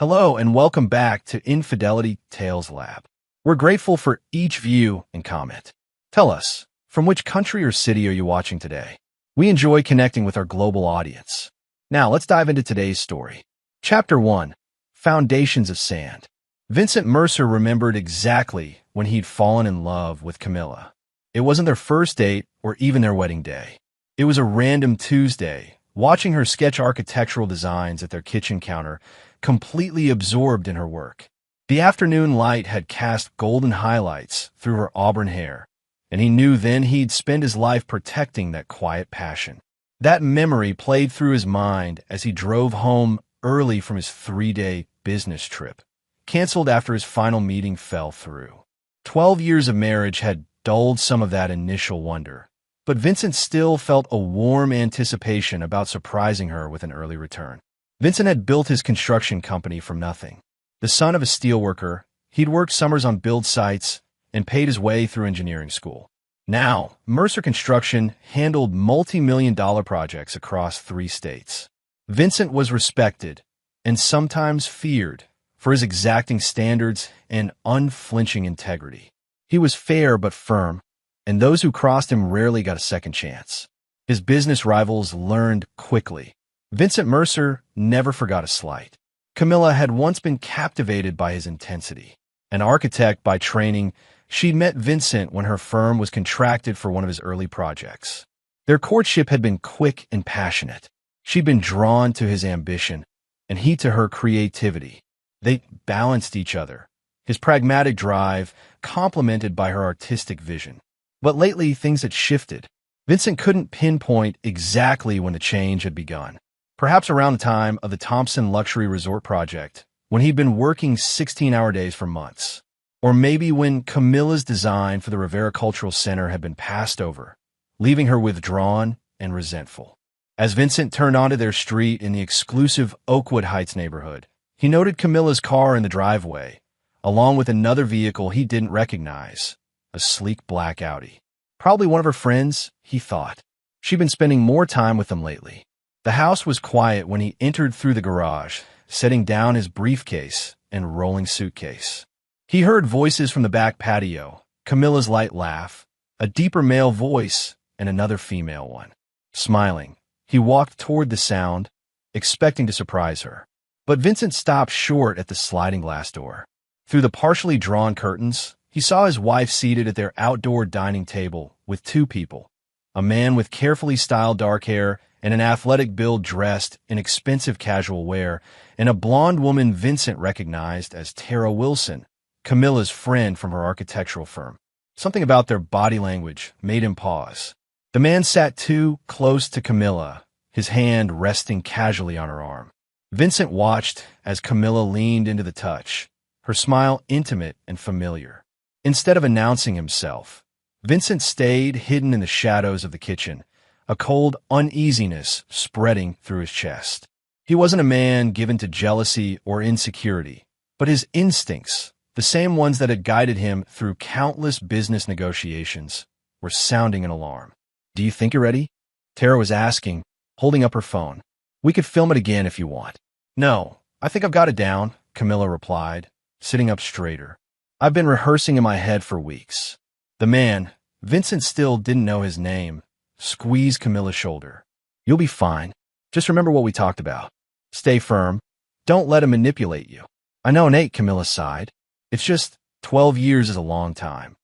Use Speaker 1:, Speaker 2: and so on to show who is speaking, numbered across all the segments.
Speaker 1: Hello and welcome back to Infidelity Tales Lab. We're grateful for each view and comment. Tell us, from which country or city are you watching today? We enjoy connecting with our global audience. Now let's dive into today's story. Chapter 1. Foundations of Sand. Vincent Mercer remembered exactly when he'd fallen in love with Camilla. It wasn't their first date or even their wedding day. It was a random Tuesday, watching her sketch architectural designs at their kitchen counter, completely absorbed in her work. The afternoon light had cast golden highlights through her auburn hair, and he knew then he'd spend his life protecting that quiet passion. That memory played through his mind as he drove home early from his 3-day business trip, canceled after his final meeting fell through. 12 years of marriage had dulled some of that initial wonder, but Vincent still felt a warm anticipation about surprising her with an early return. Vincent had built his construction company from nothing. The son of a steelworker, he'd worked summers on build sites and paid his way through engineering school. Now, Mercer Construction handled multi-million-dollar projects across 3 states. Vincent was respected and sometimes feared for his exacting standards and unflinching integrity. He was fair but firm, and those who crossed him rarely got a second chance. His business rivals learned quickly. Vincent Mercer never forgot a slight. Camilla had once been captivated by his intensity. An architect by training, she'd met Vincent when her firm was contracted for one of his early projects. Their courtship had been quick and passionate. She'd been drawn to his ambition, and he to her creativity. They balanced each other, his pragmatic drive complemented by her artistic vision. But lately, things had shifted. Vincent couldn't pinpoint exactly when the change had begun. Perhaps around the time of the Thompson Luxury Resort project, when he'd been working 16-hour days for months. Or maybe when Camilla's design for the Rivera Cultural Center had been passed over, leaving her withdrawn and resentful. As Vincent turned onto their street in the exclusive Oakwood Heights neighborhood, he noted Camilla's car in the driveway, along with another vehicle he didn't recognize, a sleek black Audi. Probably one of her friends, he thought. She'd been spending more time with them lately. The house was quiet when he entered through the garage, setting down his briefcase and rolling suitcase. He heard voices from the back patio, Camilla's light laugh, a deeper male voice, and another female one. Smiling, he walked toward the sound, expecting to surprise her. But Vincent stopped short at the sliding glass door. Through the partially drawn curtains, he saw his wife seated at their outdoor dining table with 2 people, a man with carefully styled dark hair and an athletic build dressed in expensive casual wear, and a blonde woman Vincent recognized as Tara Wilson, Camilla's friend from her architectural firm. Something about their body language made him pause. The man sat too close to Camilla, his hand resting casually on her arm. Vincent watched as Camilla leaned into the touch, her smile intimate and familiar. Instead of announcing himself, Vincent stayed hidden in the shadows of the kitchen, a cold uneasiness spreading through his chest. He wasn't a man given to jealousy or insecurity, but his instincts, the same ones that had guided him through countless business negotiations, were sounding an alarm. "Do you think you're ready?" Tara was asking, holding up her phone. "We could film it again if you want." "No, I think I've got it down," Camilla replied, sitting up straighter. "I've been rehearsing in my head for weeks." The man, Vincent still didn't know his name, squeezed Camilla's shoulder. "You'll be fine. Just remember what we talked about. Stay firm. Don't let him manipulate you." "I know, Nate," Camilla sighed. "It's just 12 years is a long time."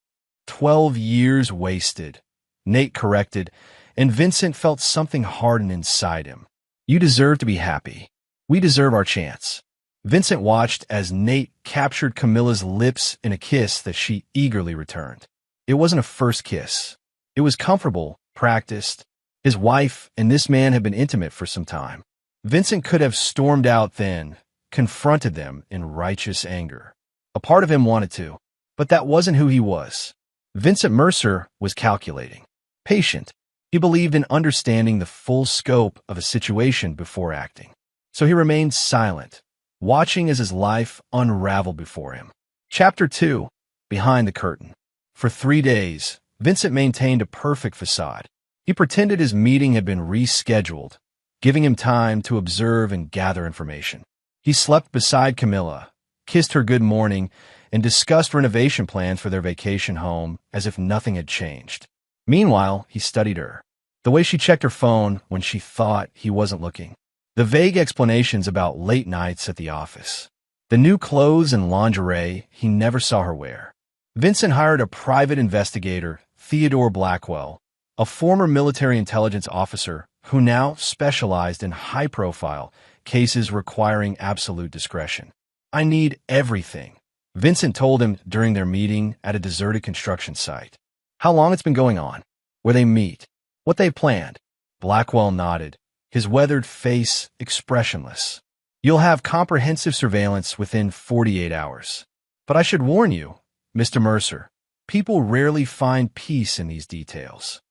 Speaker 1: 12 years wasted, Nate corrected, and Vincent felt something harden inside him. "You deserve to be happy. We deserve our chance." Vincent watched as Nate captured Camilla's lips in a kiss that she eagerly returned. It wasn't a first kiss. It was comfortable, practiced. His wife and this man had been intimate for some time. Vincent could have stormed out then, confronted them in righteous anger. A part of him wanted to, but that wasn't who he was. Vincent Mercer was calculating, patient. He believed in understanding the full scope of a situation before acting. So he remained silent, watching as his life unraveled before him. Chapter 2. Behind the Curtain. For 3 days, Vincent maintained a perfect facade. He pretended his meeting had been rescheduled, giving him time to observe and gather information. He slept beside Camilla, kissed her good morning, and discussed renovation plans for their vacation home as if nothing had changed. Meanwhile, he studied her. The way she checked her phone when she thought he wasn't looking. The vague explanations about late nights at the office. The new clothes and lingerie he never saw her wear. Vincent hired a private investigator, Theodore Blackwell, a former military intelligence officer who now specialized in high-profile cases requiring absolute discretion. "I need everything," Vincent told him during their meeting at a deserted construction site. How long it's been going on, where they meet, what they've planned. Blackwell nodded, his weathered face expressionless. "You'll have comprehensive surveillance within 48 hours. But I should warn you, Mr. Mercer, people rarely find peace in these details."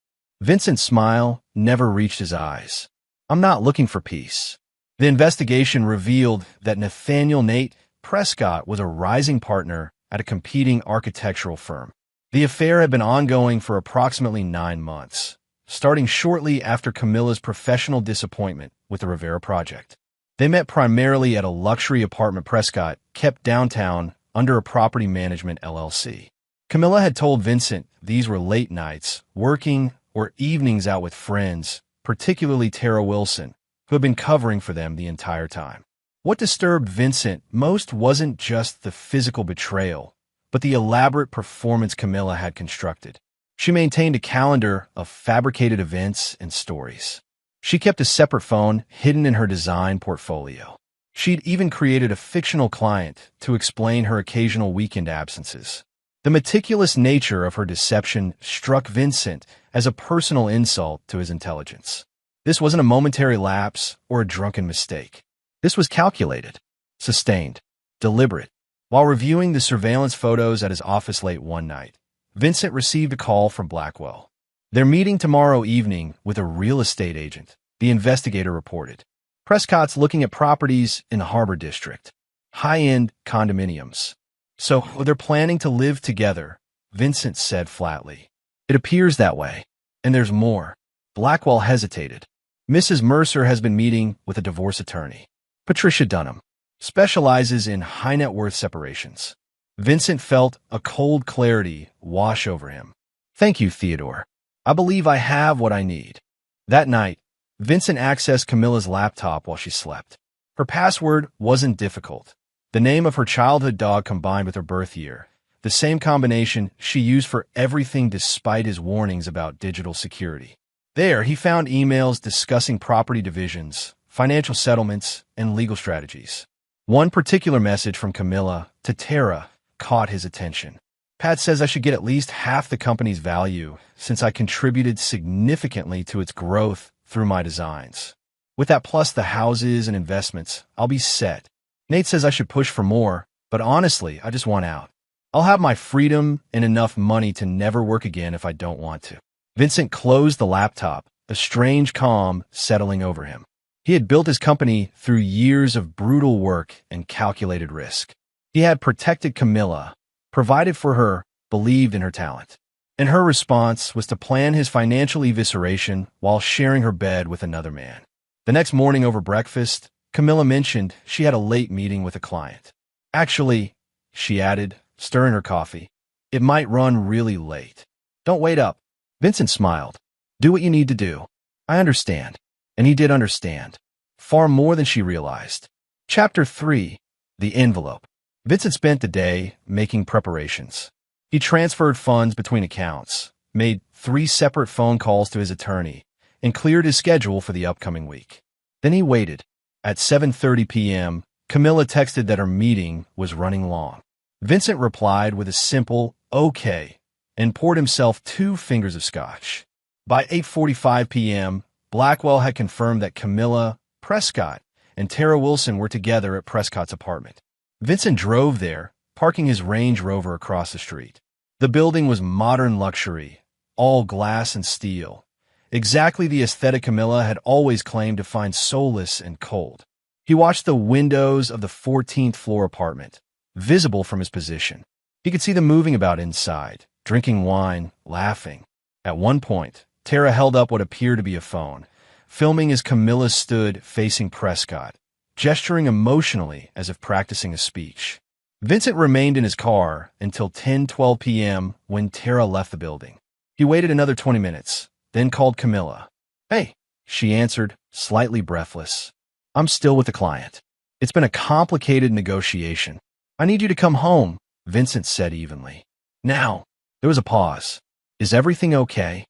Speaker 1: Vincent's smile never reached his eyes. "I'm not looking for peace." The investigation revealed that Nathaniel Nate Prescott was a rising partner at a competing architectural firm. The affair had been ongoing for approximately 9 months, starting shortly after Camilla's professional disappointment with the Rivera project. They met primarily at a luxury apartment Prescott kept downtown under a property management LLC. Camilla had told Vincent these were late nights, working, or evenings out with friends, particularly Tara Wilson, who had been covering for them the entire time. What disturbed Vincent most wasn't just the physical betrayal, but the elaborate performance Camilla had constructed. She maintained a calendar of fabricated events and stories. She kept a separate phone hidden in her design portfolio. She'd even created a fictional client to explain her occasional weekend absences. The meticulous nature of her deception struck Vincent as a personal insult to his intelligence. This wasn't a momentary lapse or a drunken mistake. This was calculated, sustained, deliberate. While reviewing the surveillance photos at his office late one night, Vincent received a call from Blackwell. "They're meeting tomorrow evening with a real estate agent," the investigator reported. "Prescott's looking at properties in the Harbor District, high-end condominiums. So they're planning to live together," Vincent said flatly. "It appears that way. And there's more." Blackwell hesitated. "Mrs. Mercer has been meeting with a divorce attorney. Patricia Dunham specializes in high-net-worth separations." Vincent felt a cold clarity wash over him. "Thank you, Theodore. I believe I have what I need." That night, Vincent accessed Camilla's laptop while she slept. Her password wasn't difficult. The name of her childhood dog combined with her birth year, the same combination she used for everything despite his warnings about digital security. There, he found emails discussing property divisions, financial settlements, and legal strategies. One particular message from Camilla to Tara caught his attention. "Pat says I should get at least half the company's value since I contributed significantly to its growth through my designs. With that plus the houses and investments, I'll be set. Nate says I should push for more, but honestly, I just want out. I'll have my freedom and enough money to never work again if I don't want to." Vincent closed the laptop, a strange calm settling over him. He had built his company through years of brutal work and calculated risk. He had protected Camilla, provided for her, believed in her talent. And her response was to plan his financial evisceration while sharing her bed with another man. The next morning over breakfast, Camilla mentioned she had a late meeting with a client. "Actually," she added, stirring her coffee, "it might run really late. Don't wait up." Vincent smiled. "Do what you need to do. I understand." And he did understand. Far more than she realized. Chapter 3. The Envelope. Vincent spent the day making preparations. He transferred funds between accounts, made 3 separate phone calls to his attorney, and cleared his schedule for the upcoming week. Then he waited. At 7:30 p.m., Camilla texted that her meeting was running long. Vincent replied with a simple, "Okay," and poured himself 2 fingers of scotch. By 8:45 p.m., Blackwell had confirmed that Camilla, Prescott, and Tara Wilson were together at Prescott's apartment. Vincent drove there, parking his Range Rover across the street. The building was modern luxury, all glass and steel, exactly the aesthetic Camilla had always claimed to find soulless and cold. He watched the windows of the 14th floor apartment, visible from his position. He could see them moving about inside, drinking wine, laughing. At one point, Tara held up what appeared to be a phone, filming as Camilla stood facing Prescott, gesturing emotionally as if practicing a speech. Vincent remained in his car until 10:12 p.m. when Tara left the building. He waited another 20 minutes, then called Camilla. "Hey," she answered, slightly breathless. "I'm still with the client. It's been a complicated negotiation. I need you to come home," Vincent said evenly. "Now." There was a pause. "Is everything okay?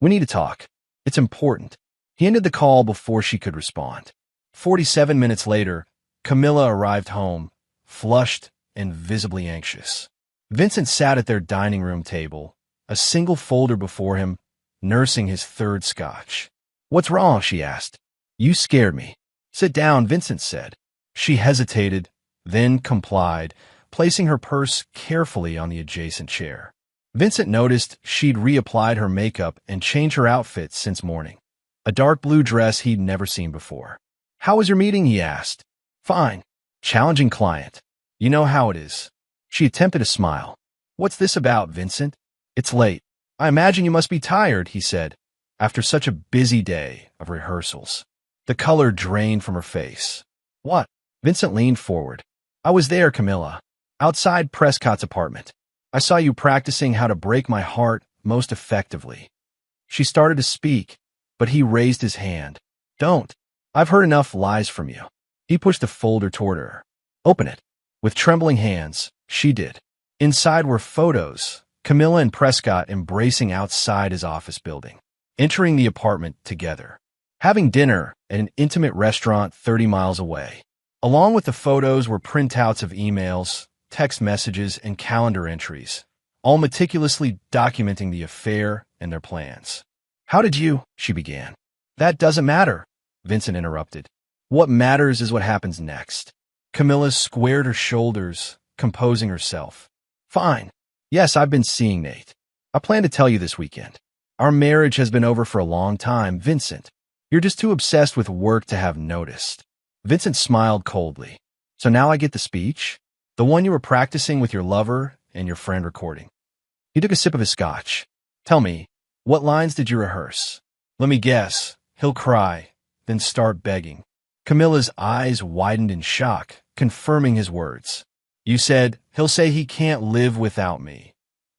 Speaker 1: We need to talk. It's important." He ended the call before she could respond. 47 minutes later, Camilla arrived home, flushed and visibly anxious. Vincent sat at their dining room table, a single folder before him, nursing his third scotch. "What's wrong?" she asked. "You scared me." "Sit down," Vincent said. She hesitated, then complied, placing her purse carefully on the adjacent chair. Vincent noticed she'd reapplied her makeup and changed her outfit since morning. A dark blue dress he'd never seen before. "How was your meeting?" he asked. "Fine. Challenging client. You know how it is." She attempted a smile. "What's this about, Vincent?" "It's late. I imagine you must be tired," he said, after such a busy day of rehearsals. The color drained from her face. "What?" Vincent leaned forward. "I was there, Camilla. Outside Prescott's apartment. I saw you practicing how to break my heart most effectively." She started to speak, but he raised his hand. "Don't. I've heard enough lies from you." He pushed the folder toward her. "Open it." With trembling hands, she did. Inside were photos, Camilla and Prescott embracing outside his office building, entering the apartment together, having dinner at an intimate restaurant 30 miles away. Along with the photos were printouts of emails, text messages, and calendar entries, all meticulously documenting the affair and their plans. "How did you?" she began. "That doesn't matter," Vincent interrupted. "What matters is what happens next." Camilla squared her shoulders, composing herself. "Fine. Yes, I've been seeing Nate. I plan to tell you this weekend. Our marriage has been over for a long time, Vincent. You're just too obsessed with work to have noticed." Vincent smiled coldly. "So now I get the speech? The one you were practicing with your lover and your friend recording?" He took a sip of his scotch. "Tell me, what lines did you rehearse?" "Let me guess. He'll cry, then start begging." Camilla's eyes widened in shock, confirming his words. "You said, he'll say he can't live without me.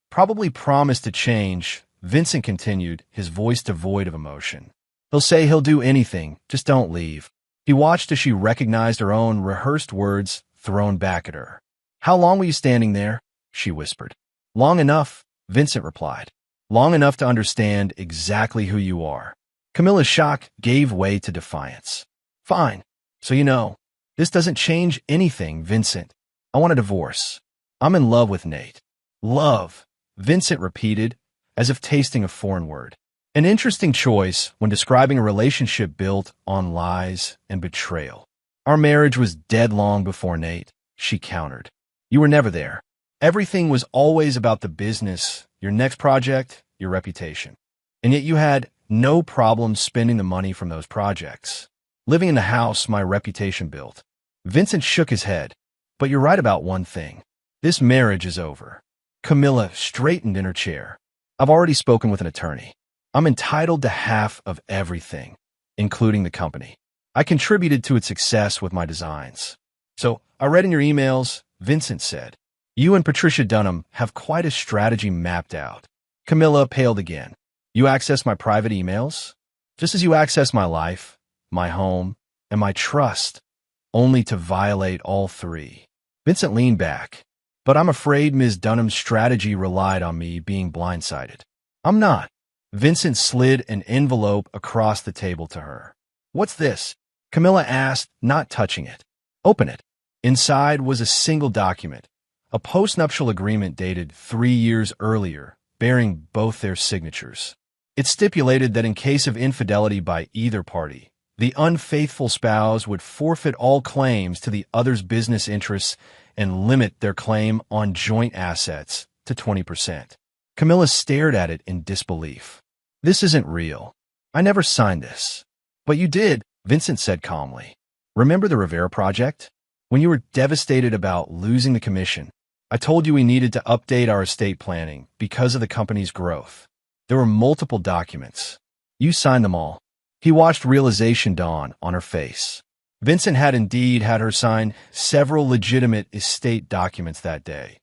Speaker 1: Probably promised to change," Vincent continued, his voice devoid of emotion. "He'll say he'll do anything, just don't leave." He watched as she recognized her own rehearsed words thrown back at her. "How long were you standing there?" she whispered. "Long enough," Vincent replied. "Long enough to understand exactly who you are." Camilla's shock gave way to defiance. "Fine. So you know, this doesn't change anything, Vincent. I want a divorce. I'm in love with Nate." "Love," Vincent repeated, as if tasting a foreign word. An interesting choice when describing a relationship built on lies and betrayal. "Our marriage was dead long before Nate," she countered. "You were never there. Everything was always about the business, your next project, your reputation. And yet you had no problem spending the money from those projects. Living in the house my reputation built." Vincent shook his head. "But you're right about one thing. This marriage is over." Camilla straightened in her chair. "I've already spoken with an attorney. I'm entitled to half of everything, including the company. I contributed to its success with my designs." "So, I read in your emails," Vincent said. "You and Patricia Dunham have quite a strategy mapped out." Camilla paled again. "You access my private emails? Just as you access my life, my home, and my trust, only to violate all three." Vincent leaned back. "But I'm afraid Ms. Dunham's strategy relied on me being blindsided." "I'm not." Vincent slid an envelope across the table to her. "What's this?" Camilla asked, not touching it. "Open it." Inside was a single document, a postnuptial agreement dated 3 years earlier, bearing both their signatures. It stipulated that in case of infidelity by either party, the unfaithful spouse would forfeit all claims to the other's business interests and limit their claim on joint assets to 20%. Camilla stared at it in disbelief. "This isn't real. I never signed this." "But you did," Vincent said calmly. "Remember the Rivera project? When you were devastated about losing the commission, I told you we needed to update our estate planning because of the company's growth. There were multiple documents. You signed them all." He watched realization dawn on her face. Vincent had indeed had her sign several legitimate estate documents that day,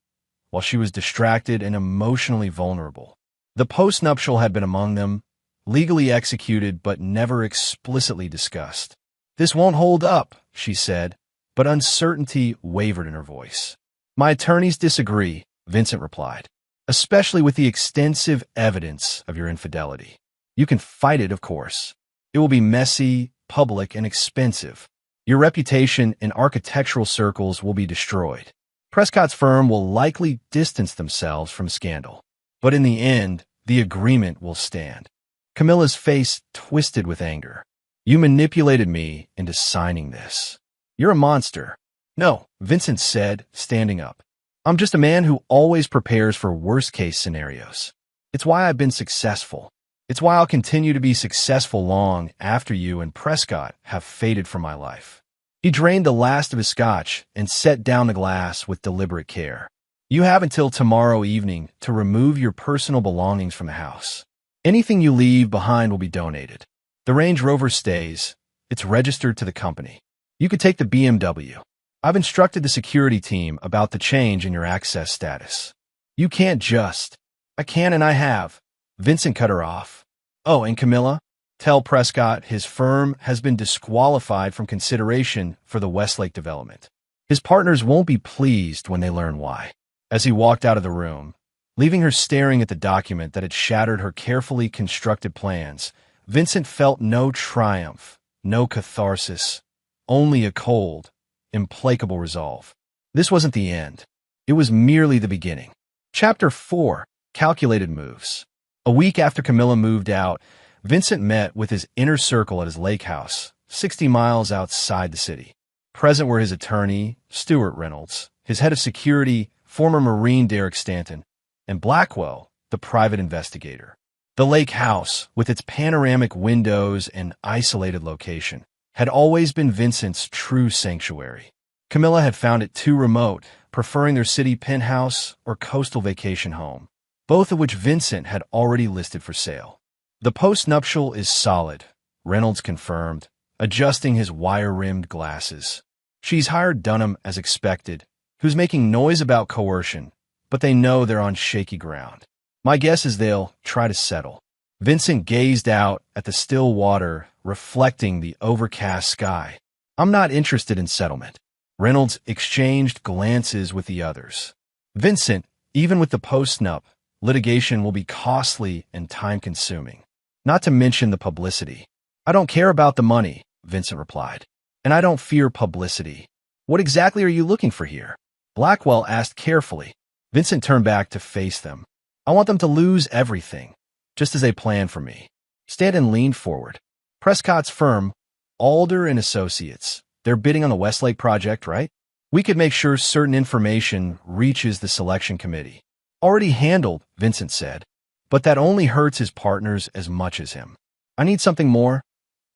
Speaker 1: while she was distracted and emotionally vulnerable. The postnuptial had been among them, legally executed but never explicitly discussed. "This won't hold up," she said, but uncertainty wavered in her voice. "My attorneys disagree," Vincent replied, "especially with the extensive evidence of your infidelity. You can fight it, of course. It will be messy, public, and expensive. Your reputation in architectural circles will be destroyed. Prescott's firm will likely distance themselves from scandal. But in the end, the agreement will stand." Camilla's face twisted with anger. "You manipulated me into signing this. You're a monster." "No," Vincent said, standing up. "I'm just a man who always prepares for worst-case scenarios. It's why I've been successful. It's why I'll continue to be successful long after you and Prescott have faded from my life." He drained the last of his scotch and set down the glass with deliberate care. "You have until tomorrow evening to remove your personal belongings from the house. Anything you leave behind will be donated. The Range Rover stays. It's registered to the company. You could take the BMW. I've instructed the security team about the change in your access status. You can't just—" "I can and I have." Vincent cut her off. "Oh, and Camilla, tell Prescott his firm has been disqualified from consideration for the Westlake development. His partners won't be pleased when they learn why." As he walked out of the room, leaving her staring at the document that had shattered her carefully constructed plans, Vincent felt no triumph, no catharsis, only a cold, implacable resolve. This wasn't the end. It was merely the beginning. Chapter 4. Calculated Moves. A week after Camilla moved out, Vincent met with his inner circle at his lake house, 60 miles outside the city. Present were his attorney, Stuart Reynolds, his head of security, former Marine Derek Stanton, and Blackwell, the private investigator. The lake house, with its panoramic windows and isolated location, had always been Vincent's true sanctuary. Camilla had found it too remote, preferring their city penthouse or coastal vacation home, both of which Vincent had already listed for sale. "The postnuptial is solid," Reynolds confirmed, adjusting his wire-rimmed glasses. "She's hired Dunham as expected, who's making noise about coercion, but they know they're on shaky ground. My guess is they'll try to settle." Vincent gazed out at the still water, reflecting the overcast sky. "I'm not interested in settlement." Reynolds exchanged glances with the others. "Vincent, even with the postnup, litigation will be costly and time-consuming. Not to mention the publicity." "I don't care about the money," Vincent replied. "And I don't fear publicity." "What exactly are you looking for here?" Blackwell asked carefully. Vincent turned back to face them. "I want them to lose everything, just as they planned for me." Stanton leaned forward. "Prescott's firm, Alder and Associates, they're bidding on the Westlake project, right? We could make sure certain information reaches the selection committee." "Already handled," Vincent said, "but that only hurts his partners as much as him. I need something more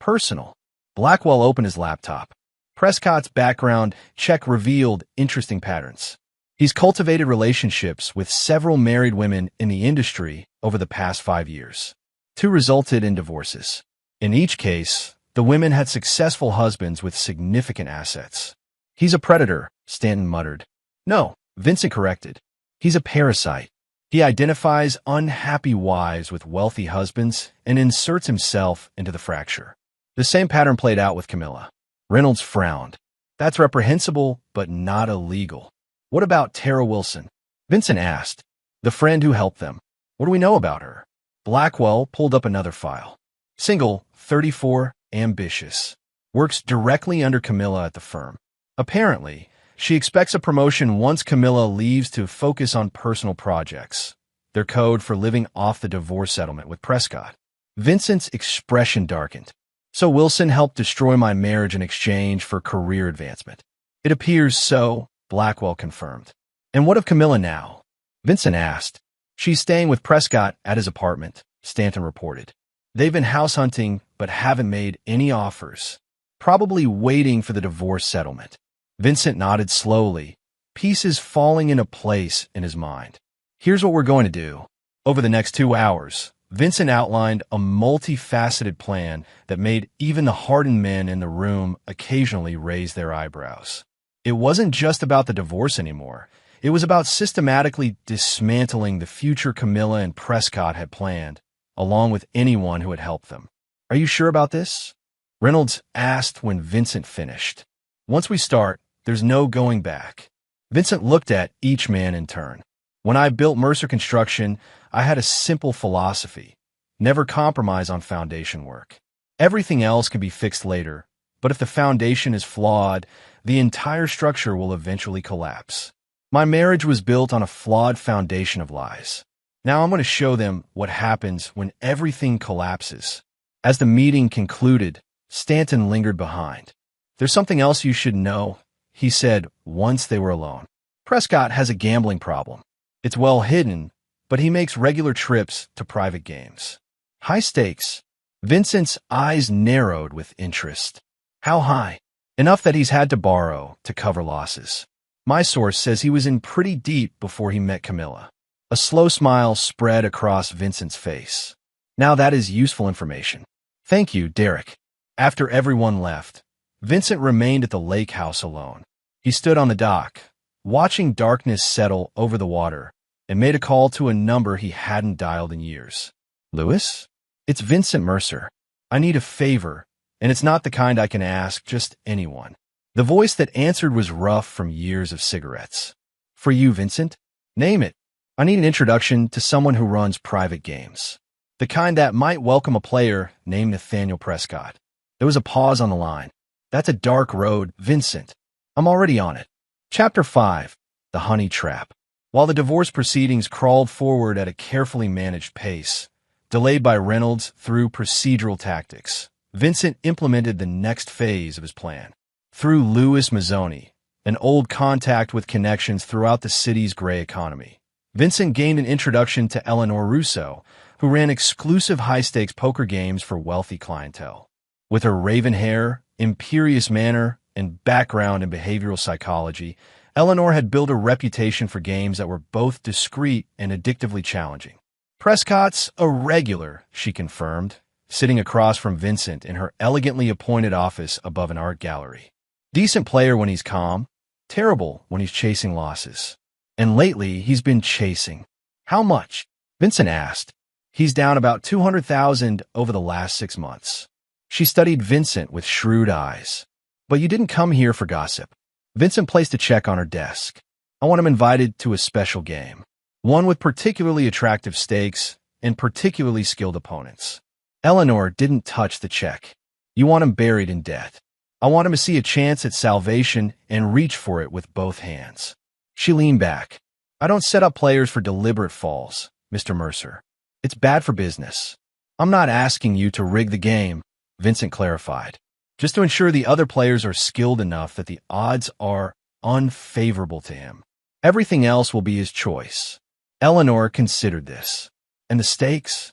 Speaker 1: personal." Blackwell opened his laptop. Prescott's background check revealed interesting patterns. He's cultivated relationships with several married women in the industry over the past 5 years. 2 resulted in divorces. In each case, the women had successful husbands with significant assets. "He's a predator," Stanton muttered. "No," Vincent corrected. "He's a parasite. He identifies unhappy wives with wealthy husbands and inserts himself into the fracture." The same pattern played out with Camilla. Reynolds frowned. "That's reprehensible, but not illegal." "What about Tara Wilson?" Vincent asked. "The friend who helped them. What do we know about her?" Blackwell pulled up another file. "Single, 34, ambitious. Works directly under Camilla at the firm. Apparently, she expects a promotion once Camilla leaves to focus on personal projects. Their code for living off the divorce settlement with Prescott." Vincent's expression darkened. "So Wilson helped destroy my marriage in exchange for career advancement." "It appears so," Blackwell confirmed. "And what of Camilla now?" Vincent asked. "She's staying with Prescott at his apartment," Stanton reported. "They've been house hunting but haven't made any offers. Probably waiting for the divorce settlement." Vincent nodded slowly, pieces falling into place in his mind. "Here's what we're going to do. Over the next 2 hours, Vincent outlined a multifaceted plan that made even the hardened men in the room occasionally raise their eyebrows. It wasn't just about the divorce anymore. It was about systematically dismantling the future Camilla and Prescott had planned, along with anyone who had helped them. "Are you sure about this?" Reynolds asked when Vincent finished. "Once we start, there's no going back." Vincent looked at each man in turn. "When I built Mercer Construction, I had a simple philosophy: never compromise on foundation work. Everything else can be fixed later, but if the foundation is flawed, the entire structure will eventually collapse. My marriage was built on a flawed foundation of lies. Now I'm going to show them what happens when everything collapses." As the meeting concluded, Stanton lingered behind. "There's something else you should know," he said once they were alone. "Prescott has a gambling problem. It's well hidden, but he makes regular trips to private games. High stakes." Vincent's eyes narrowed with interest. "How high?" "Enough that he's had to borrow to cover losses. My source says he was in pretty deep before he met Camilla." A slow smile spread across Vincent's face. "Now that is useful information. Thank you, Derek." After everyone left, Vincent remained at the lake house alone. He stood on the dock, watching darkness settle over the water, and made a call to a number he hadn't dialed in years. "Lewis? It's Vincent Mercer. I need a favor, and it's not the kind I can ask just anyone." The voice that answered was rough from years of cigarettes. "For you, Vincent? Name it. I need an introduction to someone who runs private games. The kind that might welcome a player named Nathaniel Prescott." There was a pause on the line. "That's a dark road, Vincent. I'm already on it." Chapter 5. The Honey Trap. While the divorce proceedings crawled forward at a carefully managed pace, delayed by Reynolds through procedural tactics, Vincent implemented the next phase of his plan. Through Louis Mazzoni, an old contact with connections throughout the city's gray economy, Vincent gained an introduction to Eleanor Russo, who ran exclusive high-stakes poker games for wealthy clientele. With her raven hair, imperious manner, and background in behavioral psychology, Eleanor had built a reputation for games that were both discreet and addictively challenging. "Prescott's a regular," she confirmed, sitting across from Vincent in her elegantly appointed office above an art gallery. "Decent player when he's calm, terrible when he's chasing losses. And lately, he's been chasing." "How much?" Vincent asked. "He's down about 200,000 over the last 6 months." She studied Vincent with shrewd eyes. "But you didn't come here for gossip." Vincent placed a check on her desk. "I want him invited to a special game. One with particularly attractive stakes and particularly skilled opponents." Eleanor didn't touch the check. "You want him buried in debt. I want him to see a chance at salvation and reach for it with both hands." She leaned back. "I don't set up players for deliberate falls, Mr. Mercer. It's bad for business." "I'm not asking you to rig the game," Vincent clarified. "Just to ensure the other players are skilled enough that the odds are unfavorable to him. Everything else will be his choice." Eleanor considered this. "And the stakes?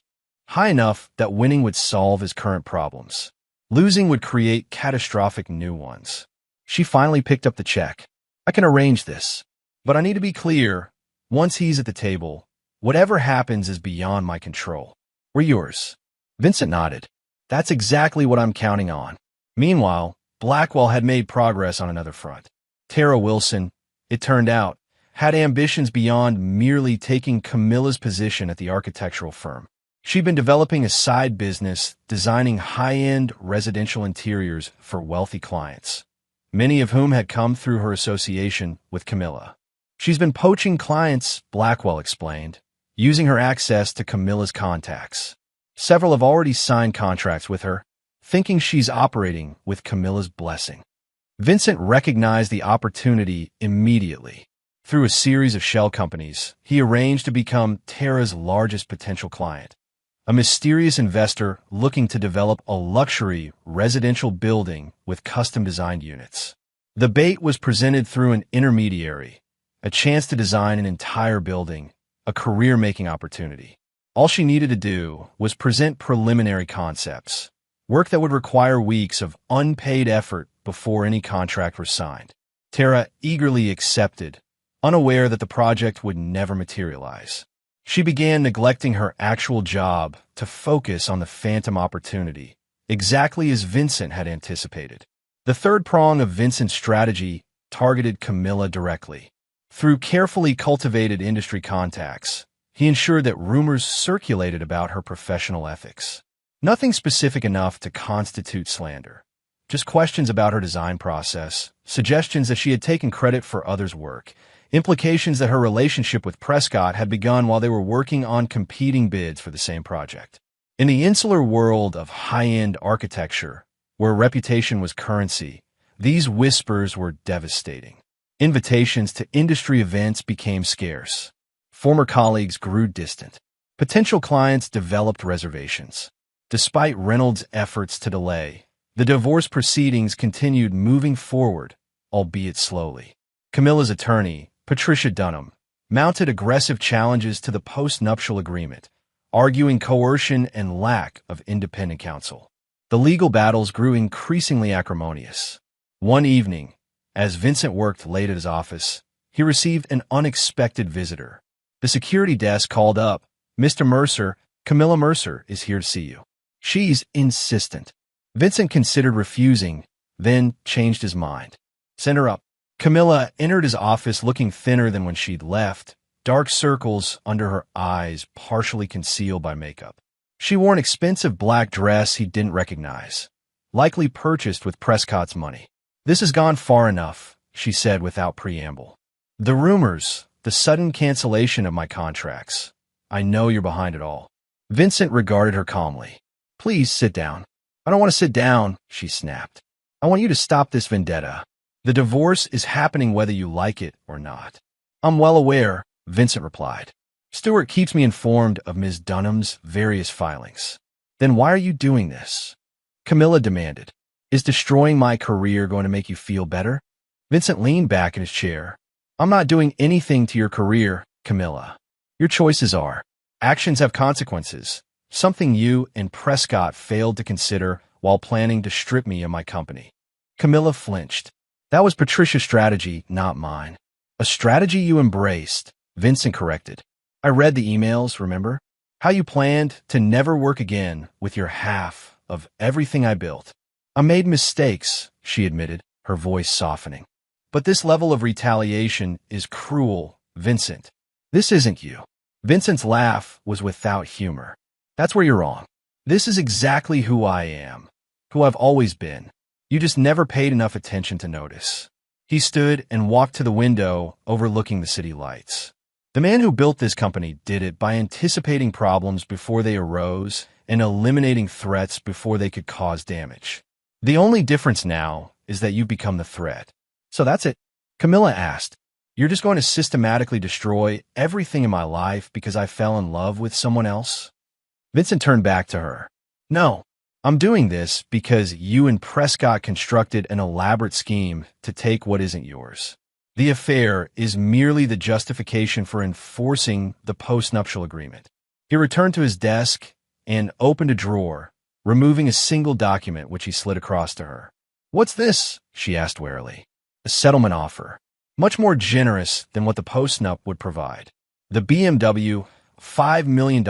Speaker 1: High enough that winning would solve his current problems. Losing would create catastrophic new ones." She finally picked up the check. "I can arrange this, but I need to be clear. Once he's at the table, whatever happens is beyond my control. We're yours." Vincent nodded. "That's exactly what I'm counting on." Meanwhile, Blackwell had made progress on another front. Tara Wilson, it turned out, had ambitions beyond merely taking Camilla's position at the architectural firm. She'd been developing a side business designing high-end residential interiors for wealthy clients, many of whom had come through her association with Camilla. "She's been poaching clients," Blackwell explained, using her access to Camilla's contacts. "Several have already signed contracts with her, thinking she's operating with Camilla's blessing." Vincent recognized the opportunity immediately. Through a series of shell companies, he arranged to become Tara's largest potential client, a mysterious investor looking to develop a luxury residential building with custom-designed units. The bait was presented through an intermediary, a chance to design an entire building, a career-making opportunity. All she needed to do was present preliminary concepts, work that would require weeks of unpaid effort before any contract was signed. Tara eagerly accepted, unaware that the project would never materialize. She began neglecting her actual job to focus on the phantom opportunity, exactly as Vincent had anticipated. The third prong of Vincent's strategy targeted Camilla directly. Through carefully cultivated industry contacts, he ensured that rumors circulated about her professional ethics. Nothing specific enough to constitute slander. Just questions about her design process, suggestions that she had taken credit for others' work, implications that her relationship with Prescott had begun while they were working on competing bids for the same project. In the insular world of high-end architecture, where reputation was currency, these whispers were devastating. Invitations to industry events became scarce. Former colleagues grew distant. Potential clients developed reservations. Despite Reynolds' efforts to delay, the divorce proceedings continued moving forward, albeit slowly. Camilla's attorney, Patricia Dunham, mounted aggressive challenges to the post-nuptial agreement, arguing coercion and lack of independent counsel. The legal battles grew increasingly acrimonious. One evening, as Vincent worked late at his office, he received an unexpected visitor. The security desk called up, "Mr. Mercer, Camilla Mercer is here to see you." "She's insistent." Vincent considered refusing, then changed his mind. "Send her up." Camilla entered his office looking thinner than when she'd left, dark circles under her eyes partially concealed by makeup. She wore an expensive black dress he didn't recognize, likely purchased with Prescott's money. "This has gone far enough," she said without preamble. "The rumors, the sudden cancellation of my contracts. I know you're behind it all." Vincent regarded her calmly. "Please sit down." "I don't want to sit down," she snapped. "I want you to stop this vendetta. The divorce is happening whether you like it or not." "I'm well aware," Vincent replied. "Stewart keeps me informed of Ms. Dunham's various filings." "Then why are you doing this?" Camilla demanded. "Is destroying my career going to make you feel better?" Vincent leaned back in his chair. "I'm not doing anything to your career, Camilla. Your choices are. Actions have consequences, something you and Prescott failed to consider while planning to strip me of my company." Camilla flinched. "That was Patricia's strategy, not mine." "A strategy you embraced," Vincent corrected. "I read the emails, remember? How you planned to never work again with your half of everything I built." "I made mistakes," she admitted, her voice softening. "But this level of retaliation is cruel, Vincent." "This isn't you." Vincent's laugh was without humor. "That's where you're wrong. This is exactly who I am, who I've always been. You just never paid enough attention to notice." He stood and walked to the window overlooking the city lights. "The man who built this company did it by anticipating problems before they arose and eliminating threats before they could cause damage. The only difference now is that you've become the threat." "So that's it?" Camilla asked. "You're just going to systematically destroy everything in my life because I fell in love with someone else?" Vincent turned back to her. "No, I'm doing this because you and Prescott constructed an elaborate scheme to take what isn't yours. The affair is merely the justification for enforcing the post-nuptial agreement." He returned to his desk and opened a drawer, removing a single document which he slid across to her. "What's this?" she asked warily. "A settlement offer, much more generous than what the post-nup would provide. The BMW, $5 million,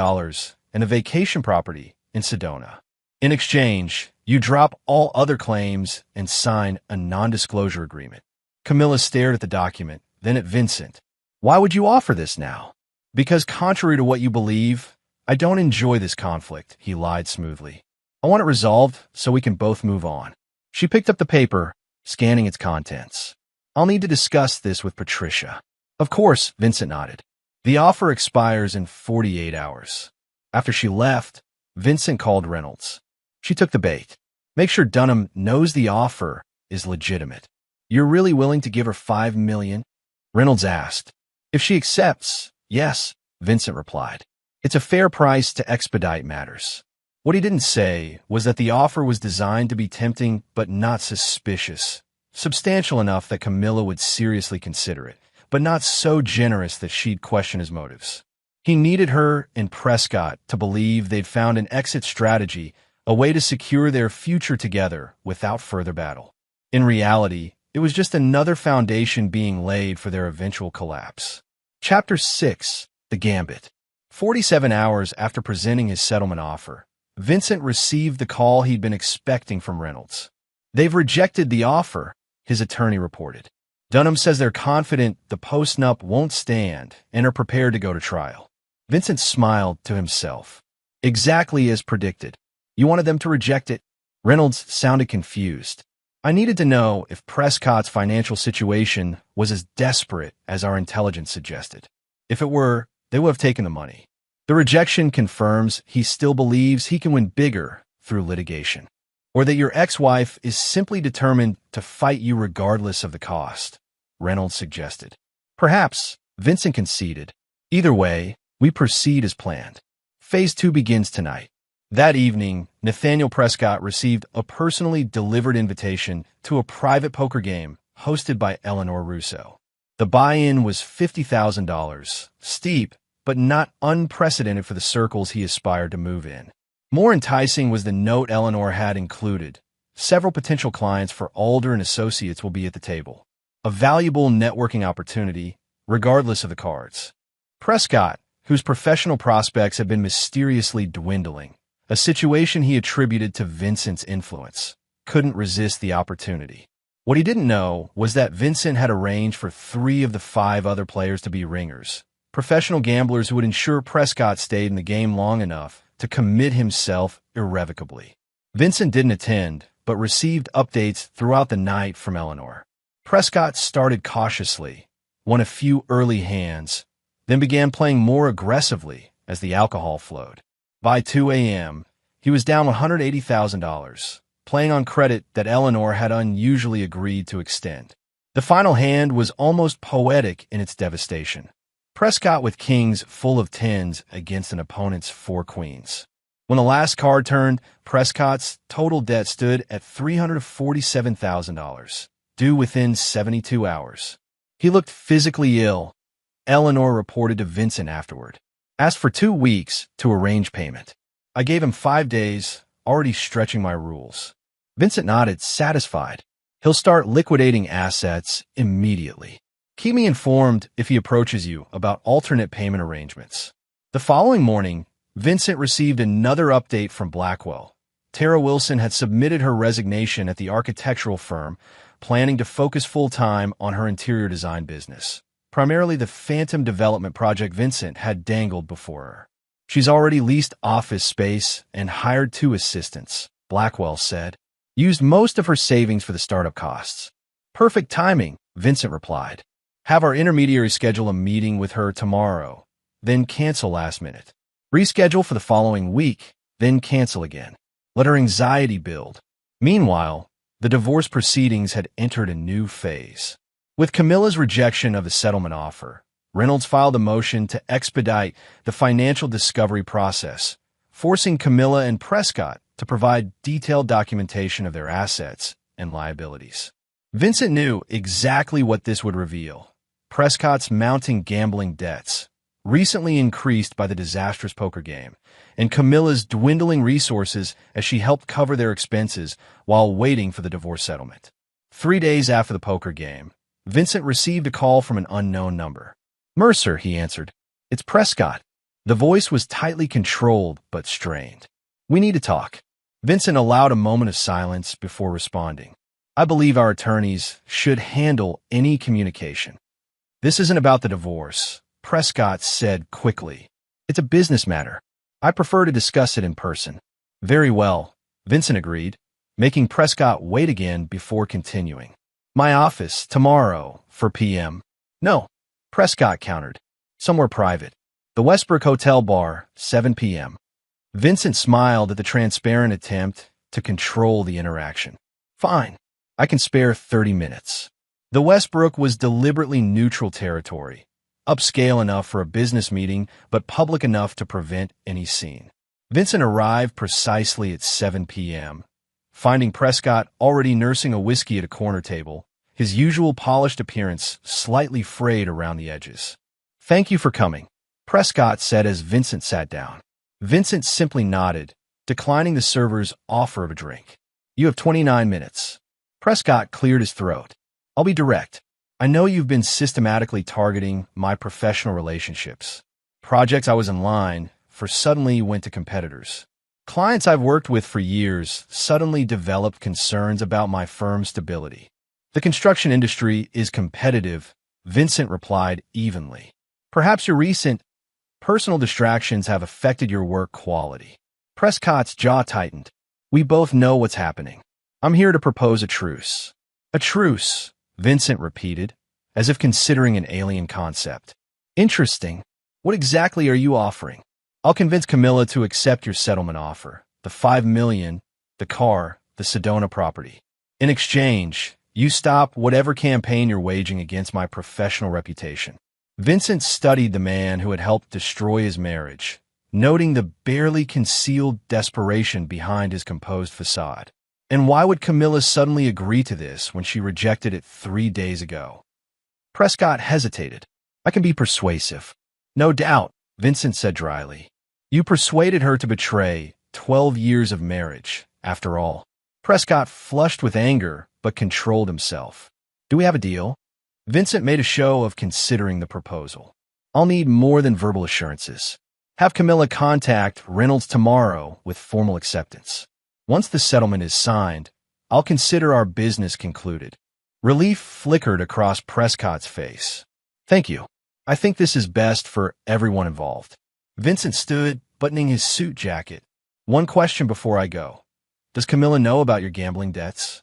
Speaker 1: and a vacation property in Sedona. In exchange, you drop all other claims and sign a non-disclosure agreement." Camilla stared at the document, then at Vincent. "Why would you offer this now?" "Because contrary to what you believe, I don't enjoy this conflict," he lied smoothly. "I want it resolved so we can both move on." She picked up the paper, scanning its contents. "I'll need to discuss this with Patricia." "Of course," Vincent nodded. "The offer expires in 48 hours. After she left, Vincent called Reynolds. She took the bait. "Make sure Dunham knows the offer is legitimate." "You're really willing to give her $5 million? Reynolds asked. "If she accepts, yes," Vincent replied. "It's a fair price to expedite matters." What he didn't say was that the offer was designed to be tempting but not suspicious, substantial enough that Camilla would seriously consider it, but not so generous that she'd question his motives. He needed her and Prescott to believe they'd found an exit strategy, a way to secure their future together without further battle. In reality, it was just another foundation being laid for their eventual collapse. Chapter 6: The Gambit. 47 hours after presenting his settlement offer, Vincent received the call he'd been expecting from Reynolds. "They've rejected the offer," his attorney reported. "Dunham says they're confident the post-nup won't stand and are prepared to go to trial." Vincent smiled to himself. Exactly as predicted. "You wanted them to reject it?" Reynolds sounded confused. "I needed to know if Prescott's financial situation was as desperate as our intelligence suggested. If it were, they would have taken the money. The rejection confirms he still believes he can win bigger through litigation. Or that your ex-wife is simply determined to fight you regardless of the cost," Reynolds suggested. "Perhaps," Vincent conceded. "Either way, we proceed as planned. Phase 2 begins tonight." That evening, Nathaniel Prescott received a personally delivered invitation to a private poker game hosted by Eleanor Russo. The buy-in was $50,000, steep, but not unprecedented for the circles he aspired to move in. More enticing was the note Eleanor had included. "Several potential clients for Alder and Associates will be at the table. A valuable networking opportunity, regardless of the cards." Prescott, whose professional prospects had been mysteriously dwindling, a situation he attributed to Vincent's influence, couldn't resist the opportunity. What he didn't know was that Vincent had arranged for 3 of the 5 other players to be ringers, professional gamblers who would ensure Prescott stayed in the game long enough to commit himself irrevocably. Vincent didn't attend, but received updates throughout the night from Eleanor. Prescott started cautiously, won a few early hands, then began playing more aggressively as the alcohol flowed. By 2 a.m., he was down $180,000, playing on credit that Eleanor had unusually agreed to extend. The final hand was almost poetic in its devastation. Prescott with kings full of tens against an opponent's 4 queens. When the last card turned, Prescott's total debt stood at $347,000, due within 72 hours. He looked physically ill, Eleanor reported to Vincent afterward. "Asked for 2 weeks to arrange payment. I gave him 5 days, already stretching my rules." Vincent nodded, satisfied. "He'll start liquidating assets immediately. Keep me informed if he approaches you about alternate payment arrangements." The following morning, Vincent received another update from Blackwell. Tara Wilson had submitted her resignation at the architectural firm, planning to focus full-time on her interior design business, primarily the phantom development project Vincent had dangled before her. "She's already leased office space and hired 2 assistants," Blackwell said. "Used most of her savings for the startup costs." "Perfect timing," Vincent replied. "Have our intermediary schedule a meeting with her tomorrow, then cancel last minute. Reschedule for the following week, then cancel again. Let her anxiety build." Meanwhile, the divorce proceedings had entered a new phase. With Camilla's rejection of the settlement offer, Reynolds filed a motion to expedite the financial discovery process, forcing Camilla and Prescott to provide detailed documentation of their assets and liabilities. Vincent knew exactly what this would reveal: Prescott's mounting gambling debts, recently increased by the disastrous poker game, and Camilla's dwindling resources as she helped cover their expenses while waiting for the divorce settlement. 3 days after the poker game, Vincent received a call from an unknown number. "Mercer," he answered. "It's Prescott." The voice was tightly controlled but strained. "We need to talk." Vincent allowed a moment of silence before responding. "I believe our attorneys should handle any communication." "This isn't about the divorce," Prescott said quickly. "It's a business matter. I prefer to discuss it in person." "Very well," Vincent agreed, making Prescott wait again before continuing. "My office, tomorrow, 4 p.m. "No," Prescott countered. "Somewhere private. The Westbrook Hotel Bar, 7 p.m. Vincent smiled at the transparent attempt to control the interaction. "Fine. I can spare 30 minutes. The Westbrook was deliberately neutral territory, upscale enough for a business meeting, but public enough to prevent any scene. Vincent arrived precisely at 7 p.m., finding Prescott already nursing a whiskey at a corner table, his usual polished appearance slightly frayed around the edges. "Thank you for coming," Prescott said as Vincent sat down. Vincent simply nodded, declining the server's offer of a drink. "You have 29 minutes. Prescott cleared his throat. "I'll be direct. I know you've been systematically targeting my professional relationships." Projects I was in line for suddenly went to competitors. Clients I've worked with for years suddenly developed concerns about my firm's stability. The construction industry is competitive, Vincent replied evenly. Perhaps your recent personal distractions have affected your work quality. Prescott's jaw tightened. We both know what's happening. I'm here to propose a truce. A truce, Vincent repeated, as if considering an alien concept. Interesting. What exactly are you offering? I'll convince Camilla to accept your settlement offer. The $5 million, the car, the Sedona property. In exchange, you stop whatever campaign you're waging against my professional reputation. Vincent studied the man who had helped destroy his marriage, noting the barely concealed desperation behind his composed facade. And why would Camilla suddenly agree to this when she rejected it 3 days ago? Prescott hesitated. I can be persuasive. No doubt, Vincent said dryly. You persuaded her to betray 12 years of marriage, after all. Prescott flushed with anger, but controlled himself. Do we have a deal? Vincent made a show of considering the proposal. I'll need more than verbal assurances. Have Camilla contact Reynolds tomorrow with formal acceptance. Once the settlement is signed, I'll consider our business concluded. Relief flickered across Prescott's face. Thank you. I think this is best for everyone involved. Vincent stood, buttoning his suit jacket. One question before I go. Does Camilla know about your gambling debts?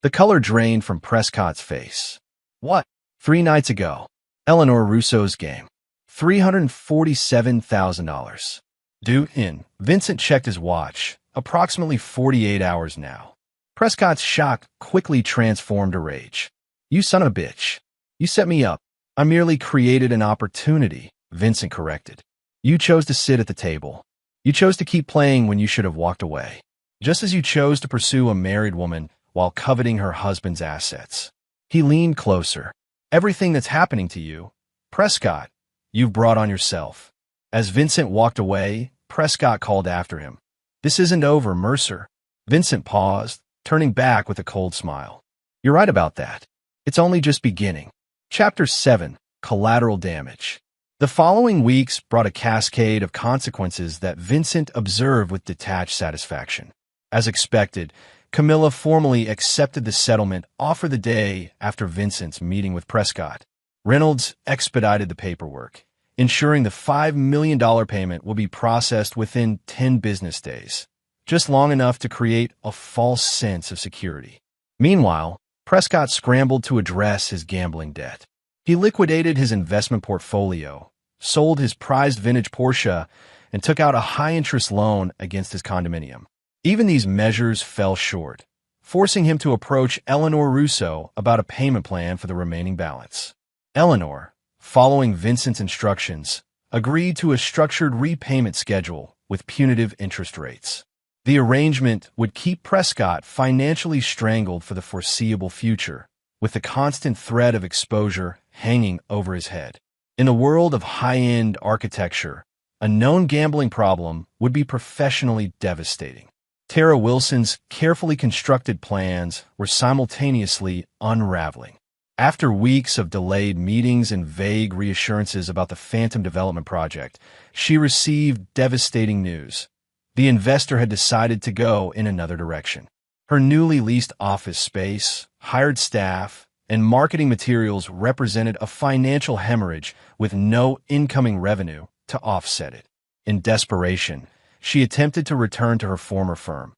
Speaker 1: The color drained from Prescott's face. What? 3 nights ago. Eleanor Russo's game. $347,000. Due in. Vincent checked his watch. Approximately 48 hours now. Prescott's shock quickly transformed to rage. You son of a bitch. You set me up. I merely created an opportunity, Vincent corrected. You chose to sit at the table. You chose to keep playing when you should have walked away. Just as you chose to pursue a married woman while coveting her husband's assets. He leaned closer. Everything that's happening to you, Prescott, you've brought on yourself. As Vincent walked away, Prescott called after him. This isn't over, Mercer. Vincent paused, turning back with a cold smile. You're right about that. It's only just beginning. Chapter 7, Collateral Damage. The following weeks brought a cascade of consequences that Vincent observed with detached satisfaction. As expected, Camilla formally accepted the settlement offer the day after Vincent's meeting with Prescott. Reynolds expedited the paperwork, ensuring the $5 million payment will be processed within 10 business days, just long enough to create a false sense of security. Meanwhile, Prescott scrambled to address his gambling debt. He liquidated his investment portfolio, sold his prized vintage Porsche, and took out a high-interest loan against his condominium. Even these measures fell short, forcing him to approach Eleanor Russo about a payment plan for the remaining balance. Eleanor, following Vincent's instructions, agreed to a structured repayment schedule with punitive interest rates. The arrangement would keep Prescott financially strangled for the foreseeable future, with the constant threat of exposure hanging over his head. In the world of high-end architecture, a known gambling problem would be professionally devastating. Tara Wilson's carefully constructed plans were simultaneously unraveling. After weeks of delayed meetings and vague reassurances about the Phantom Development Project, she received devastating news. The investor had decided to go in another direction. Her newly leased office space, hired staff, and marketing materials represented a financial hemorrhage with no incoming revenue to offset it. In desperation, she attempted to return to her former firm,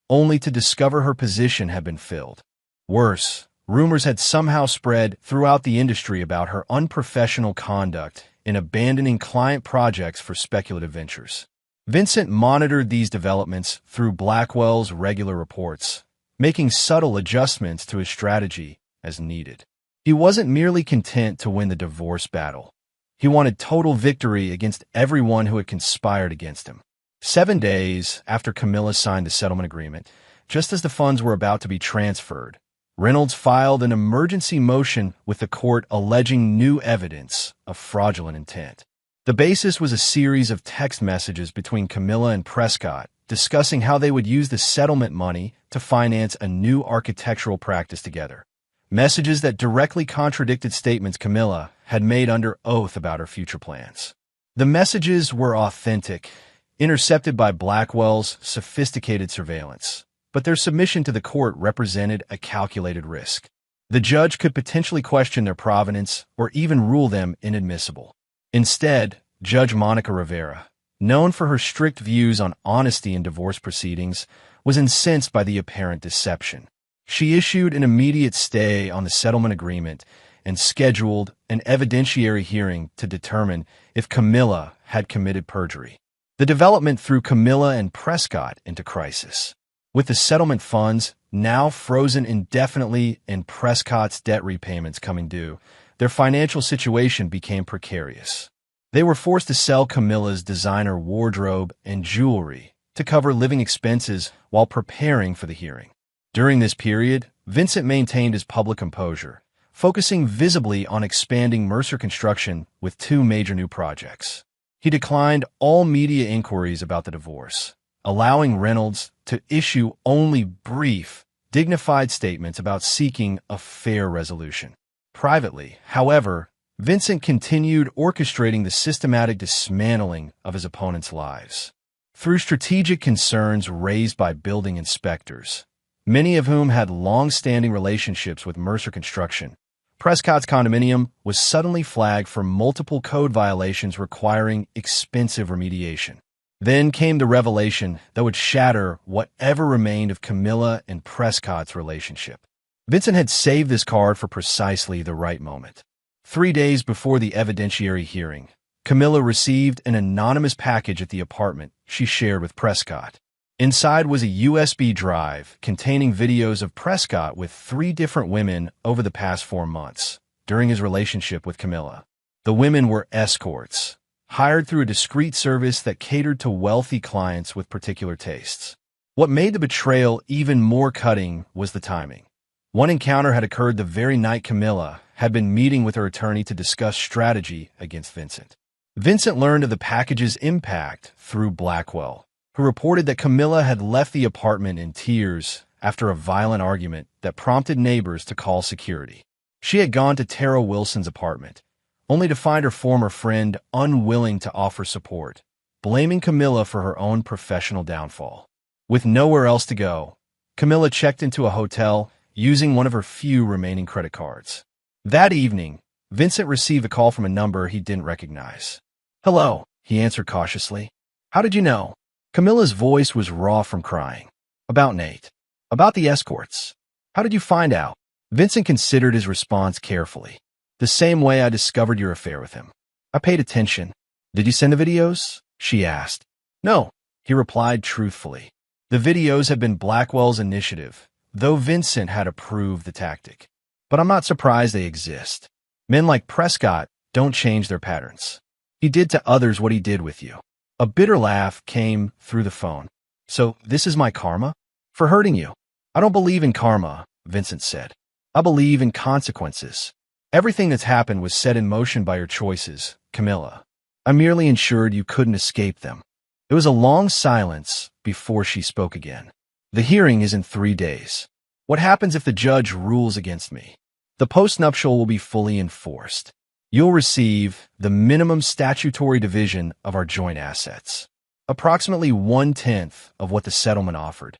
Speaker 1: only to discover her position had been filled. Worse, rumors had somehow spread throughout the industry about her unprofessional conduct in abandoning client projects for speculative ventures. Vincent monitored these developments through Blackwell's regular reports, making subtle adjustments to his strategy as needed. He wasn't merely content to win the divorce battle. He wanted total victory against everyone who had conspired against him. 7 days after Camilla signed the settlement agreement, just as the funds were about to be transferred, Reynolds filed an emergency motion with the court alleging new evidence of fraudulent intent. The basis was a series of text messages between Camilla and Prescott discussing how they would use the settlement money to finance a new architectural practice together. Messages that directly contradicted statements Camilla had made under oath about her future plans. The messages were authentic, intercepted by Blackwell's sophisticated surveillance, but their submission to the court represented a calculated risk. The judge could potentially question their provenance or even rule them inadmissible. Instead, Judge Monica Rivera, known for her strict views on honesty in divorce proceedings, was incensed by the apparent deception. She issued an immediate stay on the settlement agreement and scheduled an evidentiary hearing to determine if Camilla had committed perjury. The development threw Camilla and Prescott into crisis. With the settlement funds now frozen indefinitely and Prescott's debt repayments coming due, their financial situation became precarious. They were forced to sell Camilla's designer wardrobe and jewelry to cover living expenses while preparing for the hearing. During this period, Vincent maintained his public composure, focusing visibly on expanding Mercer Construction with 2 major new projects. He declined all media inquiries about the divorce, allowing Reynolds to issue only brief, dignified statements about seeking a fair resolution. Privately, however, Vincent continued orchestrating the systematic dismantling of his opponents' lives. Through strategic concerns raised by building inspectors, many of whom had long-standing relationships with Mercer Construction, Prescott's condominium was suddenly flagged for multiple code violations requiring expensive remediation. Then came the revelation that would shatter whatever remained of Camilla and Prescott's relationship. Vincent had saved this card for precisely the right moment. 3 days before the evidentiary hearing, Camilla received an anonymous package at the apartment she shared with Prescott. Inside was a USB drive containing videos of Prescott with 3 different women over the past 4 months, during his relationship with Camilla. The women were escorts, hired through a discreet service that catered to wealthy clients with particular tastes. What made the betrayal even more cutting was the timing. One encounter had occurred the very night Camilla had been meeting with her attorney to discuss strategy against Vincent. Vincent learned of the package's impact through Blackwell, who reported that Camilla had left the apartment in tears after a violent argument that prompted neighbors to call security. She had gone to Tara Wilson's apartment, only to find her former friend unwilling to offer support, blaming Camilla for her own professional downfall. With nowhere else to go, Camilla checked into a hotel using one of her few remaining credit cards. That evening, Vincent received a call from a number he didn't recognize. "Hello," he answered cautiously. "How did you know?" Camilla's voice was raw from crying. "About Nate. About the escorts. How did you find out?" Vincent considered his response carefully. "The same way I discovered your affair with him. I paid attention." "Did you send the videos?" she asked. "No," he replied truthfully. The videos had been Blackwell's initiative, though Vincent had approved the tactic. "But I'm not surprised they exist. Men like Prescott don't change their patterns. He did to others what he did with you." A bitter laugh came through the phone. "So this is my karma? For hurting you?" "I don't believe in karma," Vincent said. "I believe in consequences. Everything that's happened was set in motion by your choices, Camilla. I merely ensured you couldn't escape them." There was a long silence before she spoke again. "The hearing is in 3 days. What happens if the judge rules against me?" "The postnuptial will be fully enforced. You'll receive the minimum statutory division of our joint assets, approximately 1/10 of what the settlement offered."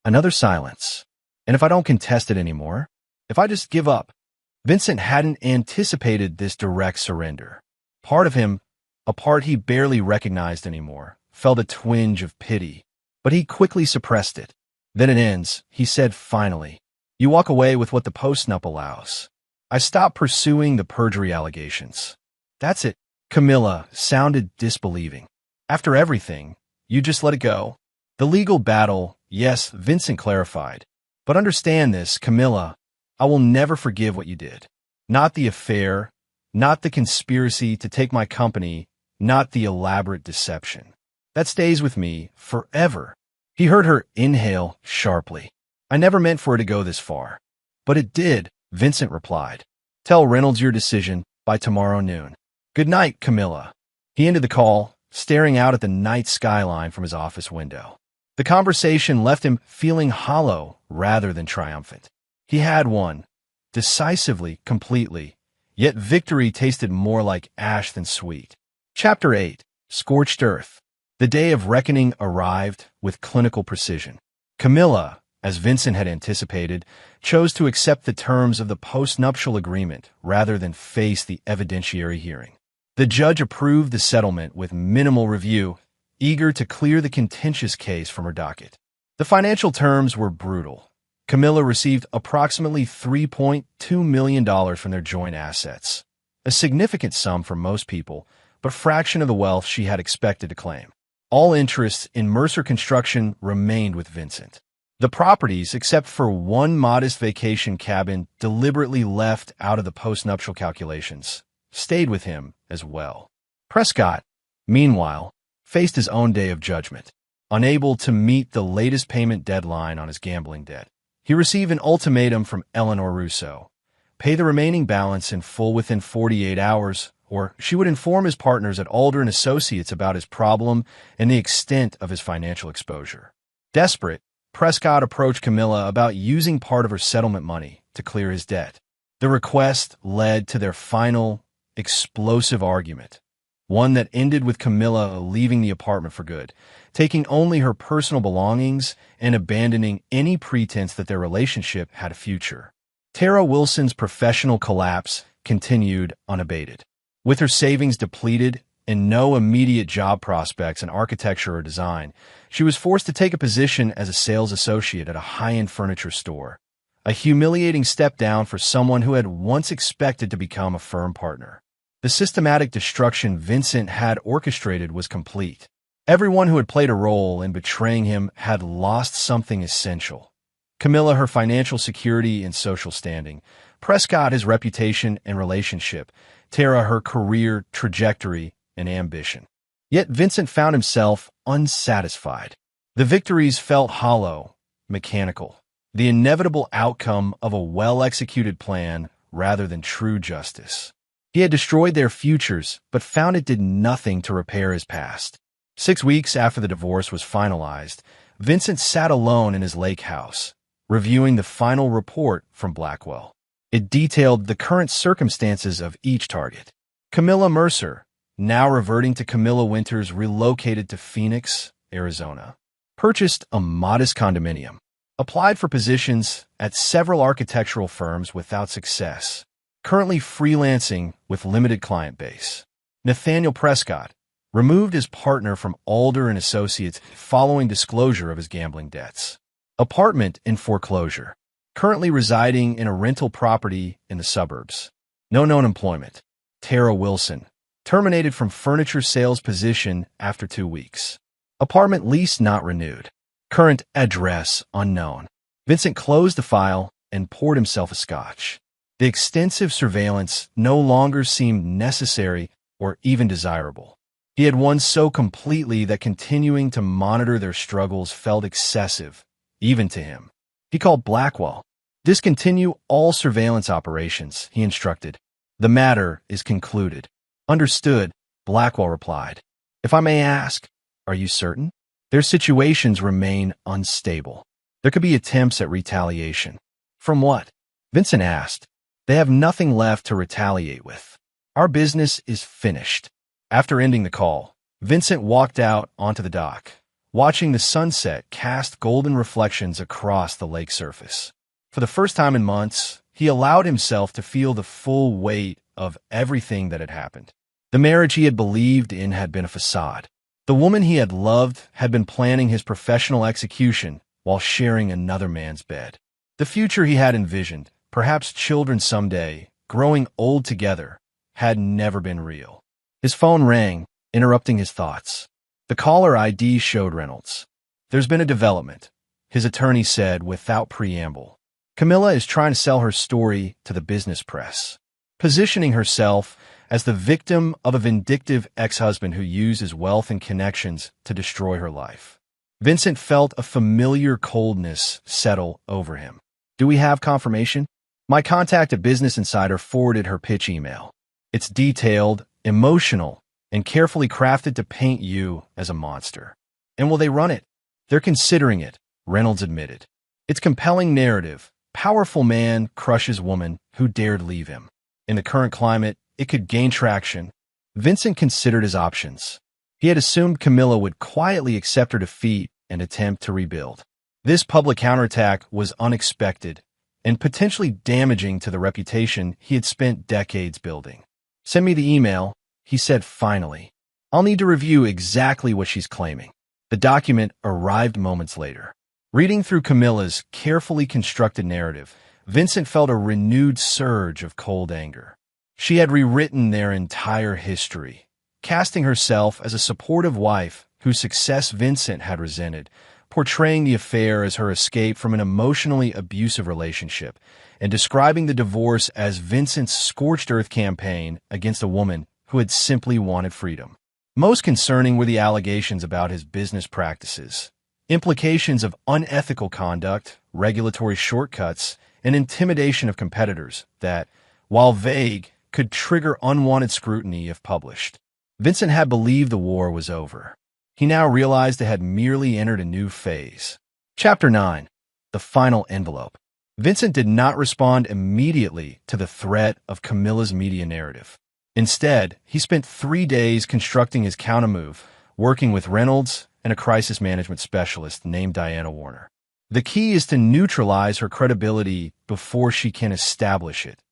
Speaker 1: Another silence. "And if I don't contest it anymore? If I just give up?" Vincent hadn't anticipated this direct surrender. Part of him, a part he barely recognized anymore, felt a twinge of pity, but he quickly suppressed it. "Then it ends," he said finally. "You walk away with what the postnup allows. I stopped pursuing the perjury allegations." "That's it." Camilla sounded disbelieving. "After everything, you just let it go?" "The legal battle, yes," Vincent clarified. "But understand this, Camilla, I will never forgive what you did. Not the affair, not the conspiracy to take my company, not the elaborate deception. That stays with me forever." He heard her inhale sharply. "I never meant for it to go this far." "But it did," Vincent replied. "Tell Reynolds your decision by tomorrow noon." "Good night, Camilla." He ended the call, staring out at the night skyline from his office window. The conversation left him feeling hollow rather than triumphant. He had won, decisively, completely, yet victory tasted more like ash than sweet. Chapter 8. Scorched Earth. The day of reckoning arrived with clinical precision. Camilla, as Vincent had anticipated, chose to accept the terms of the post-nuptial agreement rather than face the evidentiary hearing. The judge approved the settlement with minimal review, eager to clear the contentious case from her docket. The financial terms were brutal. Camilla received approximately $3.2 million from their joint assets, a significant sum for most people, but a fraction of the wealth she had expected to claim. All interests in Mercer Construction remained with Vincent. The properties, except for one modest vacation cabin deliberately left out of the post-nuptial calculations, stayed with him as well. Prescott, meanwhile, faced his own day of judgment. Unable to meet the latest payment deadline on his gambling debt, he received an ultimatum from Eleanor Russo: pay the remaining balance in full within 48 hours, or she would inform his partners at Alder & Associates about his problem and the extent of his financial exposure. Desperate, Prescott approached Camilla about using part of her settlement money to clear his debt. The request led to their final, explosive argument, one that ended with Camilla leaving the apartment for good, taking only her personal belongings and abandoning any pretense that their relationship had a future. Tara Wilson's professional collapse continued unabated. With her savings depleted and no immediate job prospects in architecture or design, she was forced to take a position as a sales associate at a high-end furniture store, a humiliating step down for someone who had once expected to become a firm partner. The systematic destruction Vincent had orchestrated was complete. Everyone who had played a role in betraying him had lost something essential. Camilla, her financial security and social standing; Prescott, his reputation and relationship; Tara, her career, trajectory, and ambition. Yet Vincent found himself unsatisfied. The victories felt hollow, mechanical, the inevitable outcome of a well-executed plan rather than true justice. He had destroyed their futures, but found it did nothing to repair his past. 6 weeks after the divorce was finalized, Vincent sat alone in his lake house, reviewing the final report from Blackwell. It detailed the current circumstances of each target. Camilla Mercer, now reverting to Camilla Winters, relocated to Phoenix, Arizona. Purchased a modest condominium. Applied for positions at several architectural firms without success. Currently freelancing with limited client base. Nathaniel Prescott removed his partner from Alder & Associates following disclosure of his gambling debts. Apartment in foreclosure. Currently residing in a rental property in the suburbs. No known employment. Tara Wilson, terminated from furniture sales position after 2 weeks. Apartment lease not renewed. Current address unknown. Vincent closed the file and poured himself a scotch. The extensive surveillance no longer seemed necessary or even desirable. He had won so completely that continuing to monitor their struggles felt excessive, even to him. He called Blackwell. Discontinue all surveillance operations, he instructed. The matter is concluded. Understood, Blackwell replied. If I may ask, are you certain? Their situations remain unstable. There could be attempts at retaliation. From what? Vincent asked. They have nothing left to retaliate with. Our business is finished. After ending the call, Vincent walked out onto the dock, watching the sunset cast golden reflections across the lake surface. For the first time in months, he allowed himself to feel the full weight of everything that had happened. The marriage he had believed in had been a facade. The woman he had loved had been planning his professional execution while sharing another man's bed. The future he had envisioned, perhaps children someday, growing old together, had never been real. His phone rang, interrupting his thoughts. The caller ID showed Reynolds. There's been a development, his attorney said without preamble. Camilla is trying to sell her story to the business press, positioning herself as the victim of a vindictive ex-husband who used his wealth and connections to destroy her life. Vincent felt a familiar coldness settle over him. Do we have confirmation? My contact at Business Insider forwarded her pitch email. It's detailed, emotional, and carefully crafted to paint you as a monster. And will they run it? They're considering it, Reynolds admitted. It's compelling narrative. Powerful man crushes woman who dared leave him. In the current climate, it could gain traction. Vincent considered his options. He had assumed Camilla would quietly accept her defeat and attempt to rebuild. This public counterattack was unexpected and potentially damaging to the reputation he had spent decades building. "Send me the email," he said finally. "I'll need to review exactly what she's claiming." The document arrived moments later. Reading through Camilla's carefully constructed narrative, Vincent felt a renewed surge of cold anger. She had rewritten their entire history, casting herself as a supportive wife whose success Vincent had resented, portraying the affair as her escape from an emotionally abusive relationship, and describing the divorce as Vincent's scorched earth campaign against a woman who had simply wanted freedom. Most concerning were the allegations about his business practices, implications of unethical conduct, regulatory shortcuts, and intimidation of competitors that, while vague, could trigger unwanted scrutiny if published. Vincent had believed the war was over. He now realized it had merely entered a new phase. Chapter 9. The Final Envelope. Vincent did not respond immediately to the threat of Camilla's media narrative. Instead, he spent 3 days constructing his countermove, working with Reynolds and a crisis management specialist named Diana Warner. "The key is to neutralize her credibility before she can establish it,"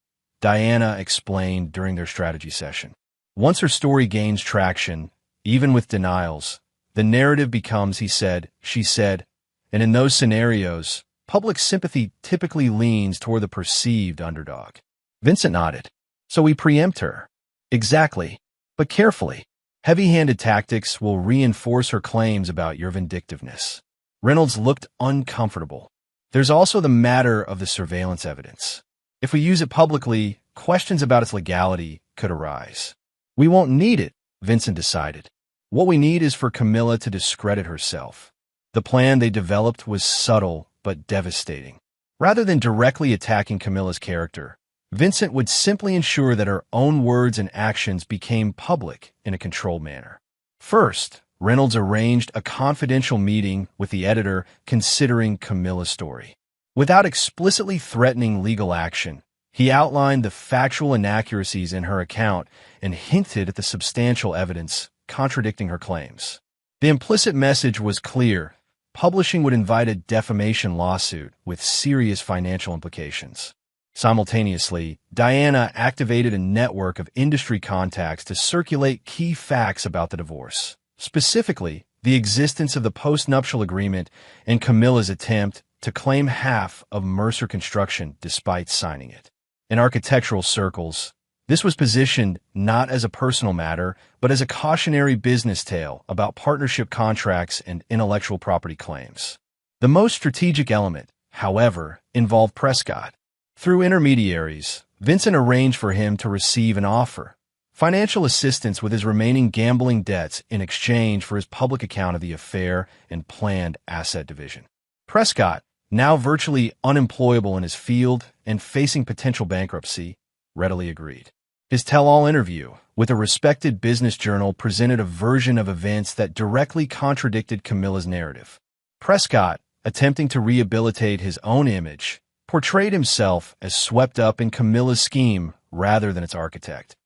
Speaker 1: Diana explained during their strategy session. "Once her story gains traction, even with denials, the narrative becomes he said, she said, and in those scenarios, public sympathy typically leans toward the perceived underdog." Vincent nodded. "So we preempt her." "Exactly, but carefully. Heavy-handed tactics will reinforce her claims about your vindictiveness." Reynolds looked uncomfortable. "There's also the matter of the surveillance evidence. If we use it publicly, questions about its legality could arise." "We won't need it," Vincent decided. "What we need is for Camilla to discredit herself." The plan they developed was subtle but devastating. Rather than directly attacking Camilla's character, Vincent would simply ensure that her own words and actions became public in a controlled manner. First, Reynolds arranged a confidential meeting with the editor considering Camilla's story. Without explicitly threatening legal action, he outlined the factual inaccuracies in her account and hinted at the substantial evidence contradicting her claims. The implicit message was clear: publishing would invite a defamation lawsuit with serious financial implications. Simultaneously, Diana activated a network of industry contacts to circulate key facts about the divorce, specifically the existence of the post-nuptial agreement and Camilla's attempt to claim half of Mercer Construction despite signing it. In architectural circles, this was positioned not as a personal matter, but as a cautionary business tale about partnership contracts and intellectual property claims. The most strategic element, however, involved Prescott. Through intermediaries, Vincent arranged for him to receive an offer: financial assistance with his remaining gambling debts in exchange for his public account of the affair and planned asset division. Prescott, now virtually unemployable in his field and facing potential bankruptcy, readily agreed. His tell-all interview with a respected business journal presented a version of events that directly contradicted Camilla's narrative. Prescott, attempting to rehabilitate his own image, portrayed himself as swept up in Camilla's scheme rather than its architect,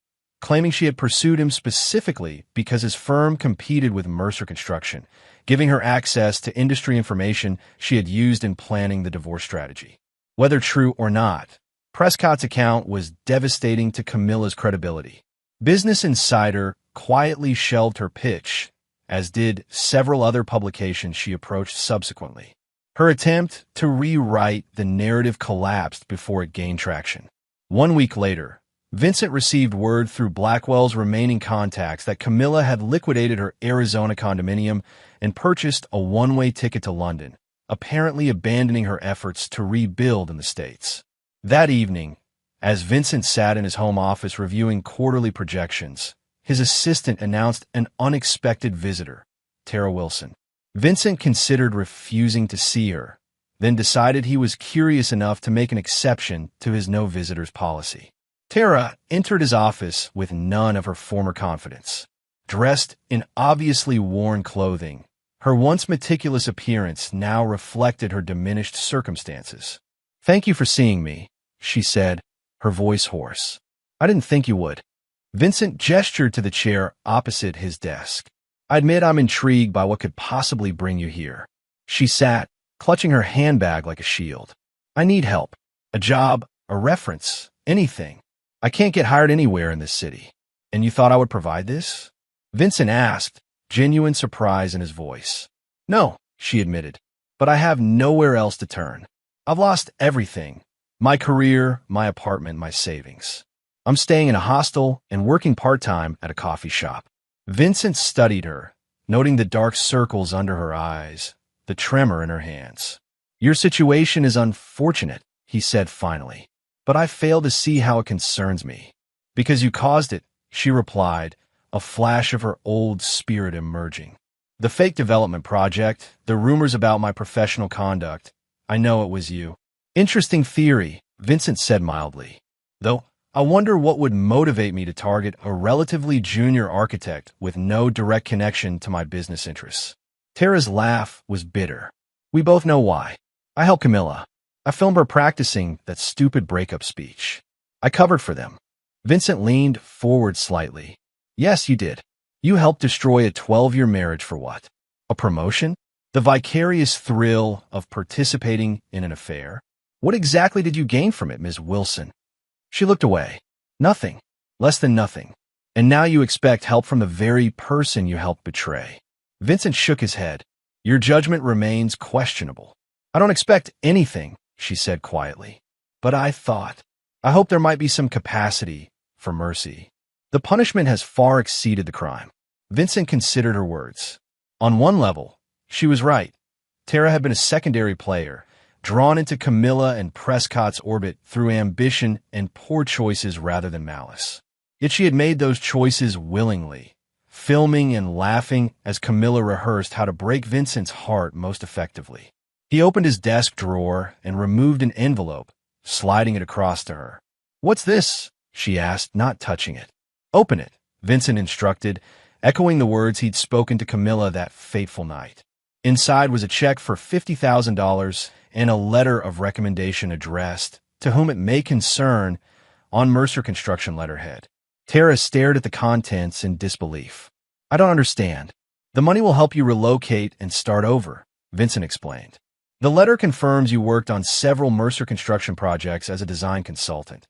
Speaker 1: claiming she had pursued him specifically because his firm competed with Mercer Construction, giving her access to industry information she had used in planning the divorce strategy. Whether true or not, Prescott's account was devastating to Camilla's credibility. Business Insider quietly shelved her pitch, as did several other publications she approached subsequently. Her attempt to rewrite the narrative collapsed before it gained traction. 1 week later, Vincent received word through Blackwell's remaining contacts that Camilla had liquidated her Arizona condominium and purchased a one-way ticket to London, apparently abandoning her efforts to rebuild in the States. That evening, as Vincent sat in his home office reviewing quarterly projections, his assistant announced an unexpected visitor, Tara Wilson. Vincent considered refusing to see her, then decided he was curious enough to make an exception to his no visitors policy. Tara entered his office with none of her former confidence. Dressed in obviously worn clothing, her once meticulous appearance now reflected her diminished circumstances. "Thank you for seeing me," she said, her voice hoarse. "I didn't think you would." Vincent gestured to the chair opposite his desk. I admit I'm intrigued by what could possibly bring you here. She sat, clutching her handbag like a shield. I need help. A job, a reference, anything. I can't get hired anywhere in this city. And you thought I would provide this? Vincent asked, genuine surprise in his voice. No, she admitted, but I have nowhere else to turn. I've lost everything. My career, my apartment, my savings. I'm staying in a hostel and working part-time at a coffee shop. Vincent studied her, noting the dark circles under her eyes, the tremor in her hands. Your situation is unfortunate, he said finally, but I fail to see how it concerns me. Because you caused it, she replied, a flash of her old spirit emerging. The fake development project, the rumors about my professional conduct, I know it was you. Interesting theory, Vincent said mildly. Though, I wonder what would motivate me to target a relatively junior architect with no direct connection to my business interests. Tara's laugh was bitter. We both know why. I helped Camilla. I filmed her practicing that stupid breakup speech. I covered for them. Vincent leaned forward slightly. Yes, you did. You helped destroy a 12-year marriage for what? A promotion? The vicarious thrill of participating in an affair? What exactly did you gain from it, Ms. Wilson? She looked away. Nothing. Less than nothing. And now you expect help from the very person you helped betray. Vincent shook his head. Your judgment remains questionable. I don't expect anything, she said quietly. But I hope there might be some capacity for mercy. The punishment has far exceeded the crime. Vincent considered her words. On one level, she was right. Tara had been a secondary player, drawn into Camilla and Prescott's orbit through ambition and poor choices rather than malice. Yet she had made those choices willingly, filming and laughing as Camilla rehearsed how to break Vincent's heart most effectively. He opened his desk drawer and removed an envelope, sliding it across to her. What's this? She asked, not touching it. Open it, Vincent instructed, echoing the words he'd spoken to Camilla that fateful night. Inside was a check for $50,000 and a letter of recommendation addressed, to whom it may concern, on Mercer Construction letterhead. Tara stared at the contents in disbelief. I don't understand. The money will help you relocate and start over, Vincent explained. The letter confirms you worked on several Mercer Construction projects as a design consultant,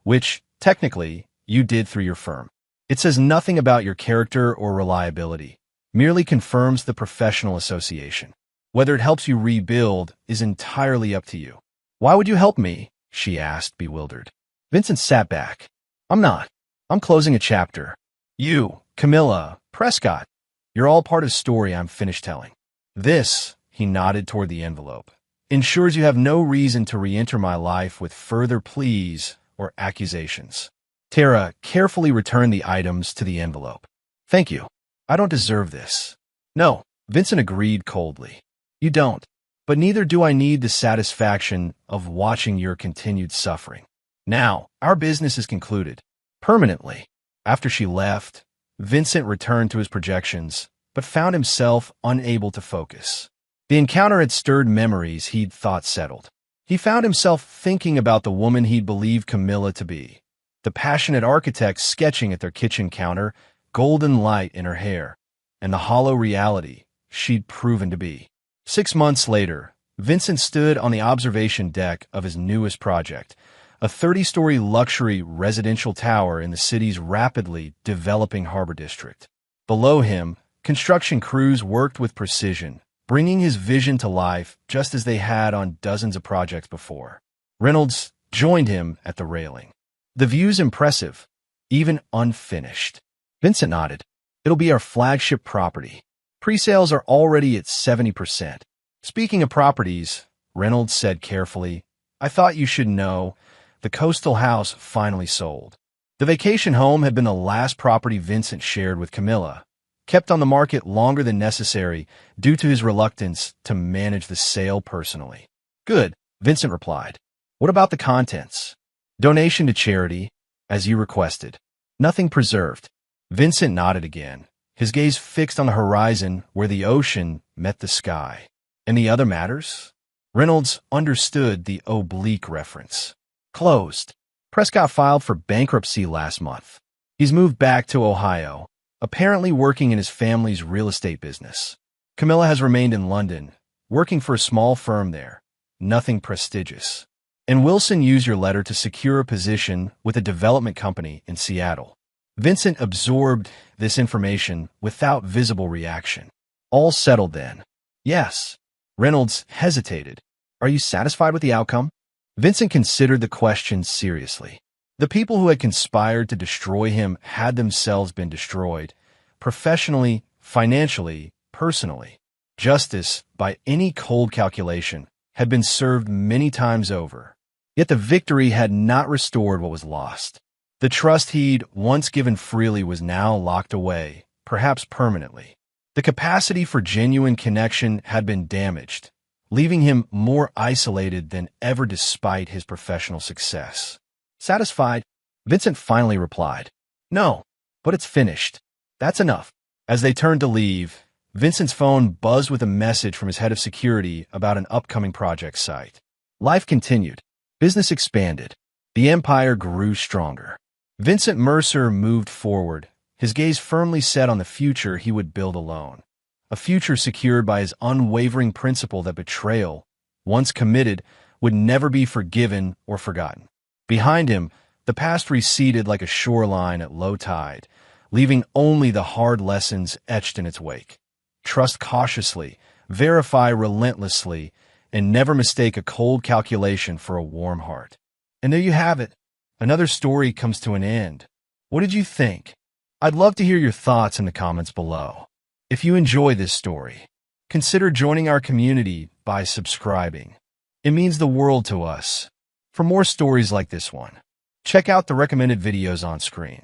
Speaker 1: which, technically, you did through your firm. It says nothing about your character or reliability, merely confirms the professional association. Whether it helps you rebuild is entirely up to you. Why would you help me? She asked, bewildered. Vincent sat back. I'm not. I'm closing a chapter. You, Camilla, Prescott, you're all part of the story I'm finished telling. This, he nodded toward the envelope, ensures you have no reason to re-enter my life with further pleas or accusations. Tara carefully returned the items to the envelope. Thank you. I don't deserve this. No, Vincent agreed coldly. You don't, but neither do I need the satisfaction of watching your continued suffering. Now, our business is concluded. Permanently. After she left, Vincent returned to his projections, but found himself unable to focus. The encounter had stirred memories he'd thought settled. He found himself thinking about the woman he'd believed Camilla to be, the passionate architect sketching at their kitchen counter, golden light in her hair, and the hollow reality she'd proven to be. 6 months later, Vincent stood on the observation deck of his newest project, a 30-story luxury residential tower in the city's rapidly developing harbor district. Below him, construction crews worked with precision, bringing his vision to life just as they had on dozens of projects before. Reynolds joined him at the railing. The view's impressive, even unfinished. Vincent nodded. It'll be our flagship property. Pre-sales are already at 70%. Speaking of properties, Reynolds said carefully, I thought you should know, the coastal house finally sold. The vacation home had been the last property Vincent shared with Camilla, kept on the market longer than necessary due to his reluctance to manage the sale personally. Good, Vincent replied. What about the contents? Donation to charity, as you requested. Nothing preserved. Vincent nodded again, his gaze fixed on the horizon where the ocean met the sky. And the other matters? Reynolds understood the oblique reference. Closed. Prescott filed for bankruptcy last month. He's moved back to Ohio, apparently working in his family's real estate business. Camilla has remained in London, working for a small firm there, nothing prestigious. And Wilson used your letter to secure a position with a development company in Seattle. Vincent absorbed this information without visible reaction. All settled then. Yes. Reynolds hesitated. Are you satisfied with the outcome? Vincent considered the question seriously. The people who had conspired to destroy him had themselves been destroyed, professionally, financially, personally. Justice, by any cold calculation, had been served many times over. Yet the victory had not restored what was lost. The trust he'd once given freely was now locked away, perhaps permanently. The capacity for genuine connection had been damaged, leaving him more isolated than ever despite his professional success. Satisfied, Vincent finally replied, "No, but it's finished. That's enough." As they turned to leave, Vincent's phone buzzed with a message from his head of security about an upcoming project site. Life continued. Business expanded. The empire grew stronger. Vincent Mercer moved forward, his gaze firmly set on the future he would build alone. A future secured by his unwavering principle that betrayal, once committed, would never be forgiven or forgotten. Behind him, the past receded like a shoreline at low tide, leaving only the hard lessons etched in its wake. Trust cautiously, verify relentlessly, and never mistake a cold calculation for a warm heart. And there you have it. Another story comes to an end. What did you think? I'd love to hear your thoughts in the comments below. If you enjoy this story, consider joining our community by subscribing. It means the world to us. For more stories like this one, check out the recommended videos on screen.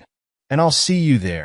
Speaker 1: And I'll see you there.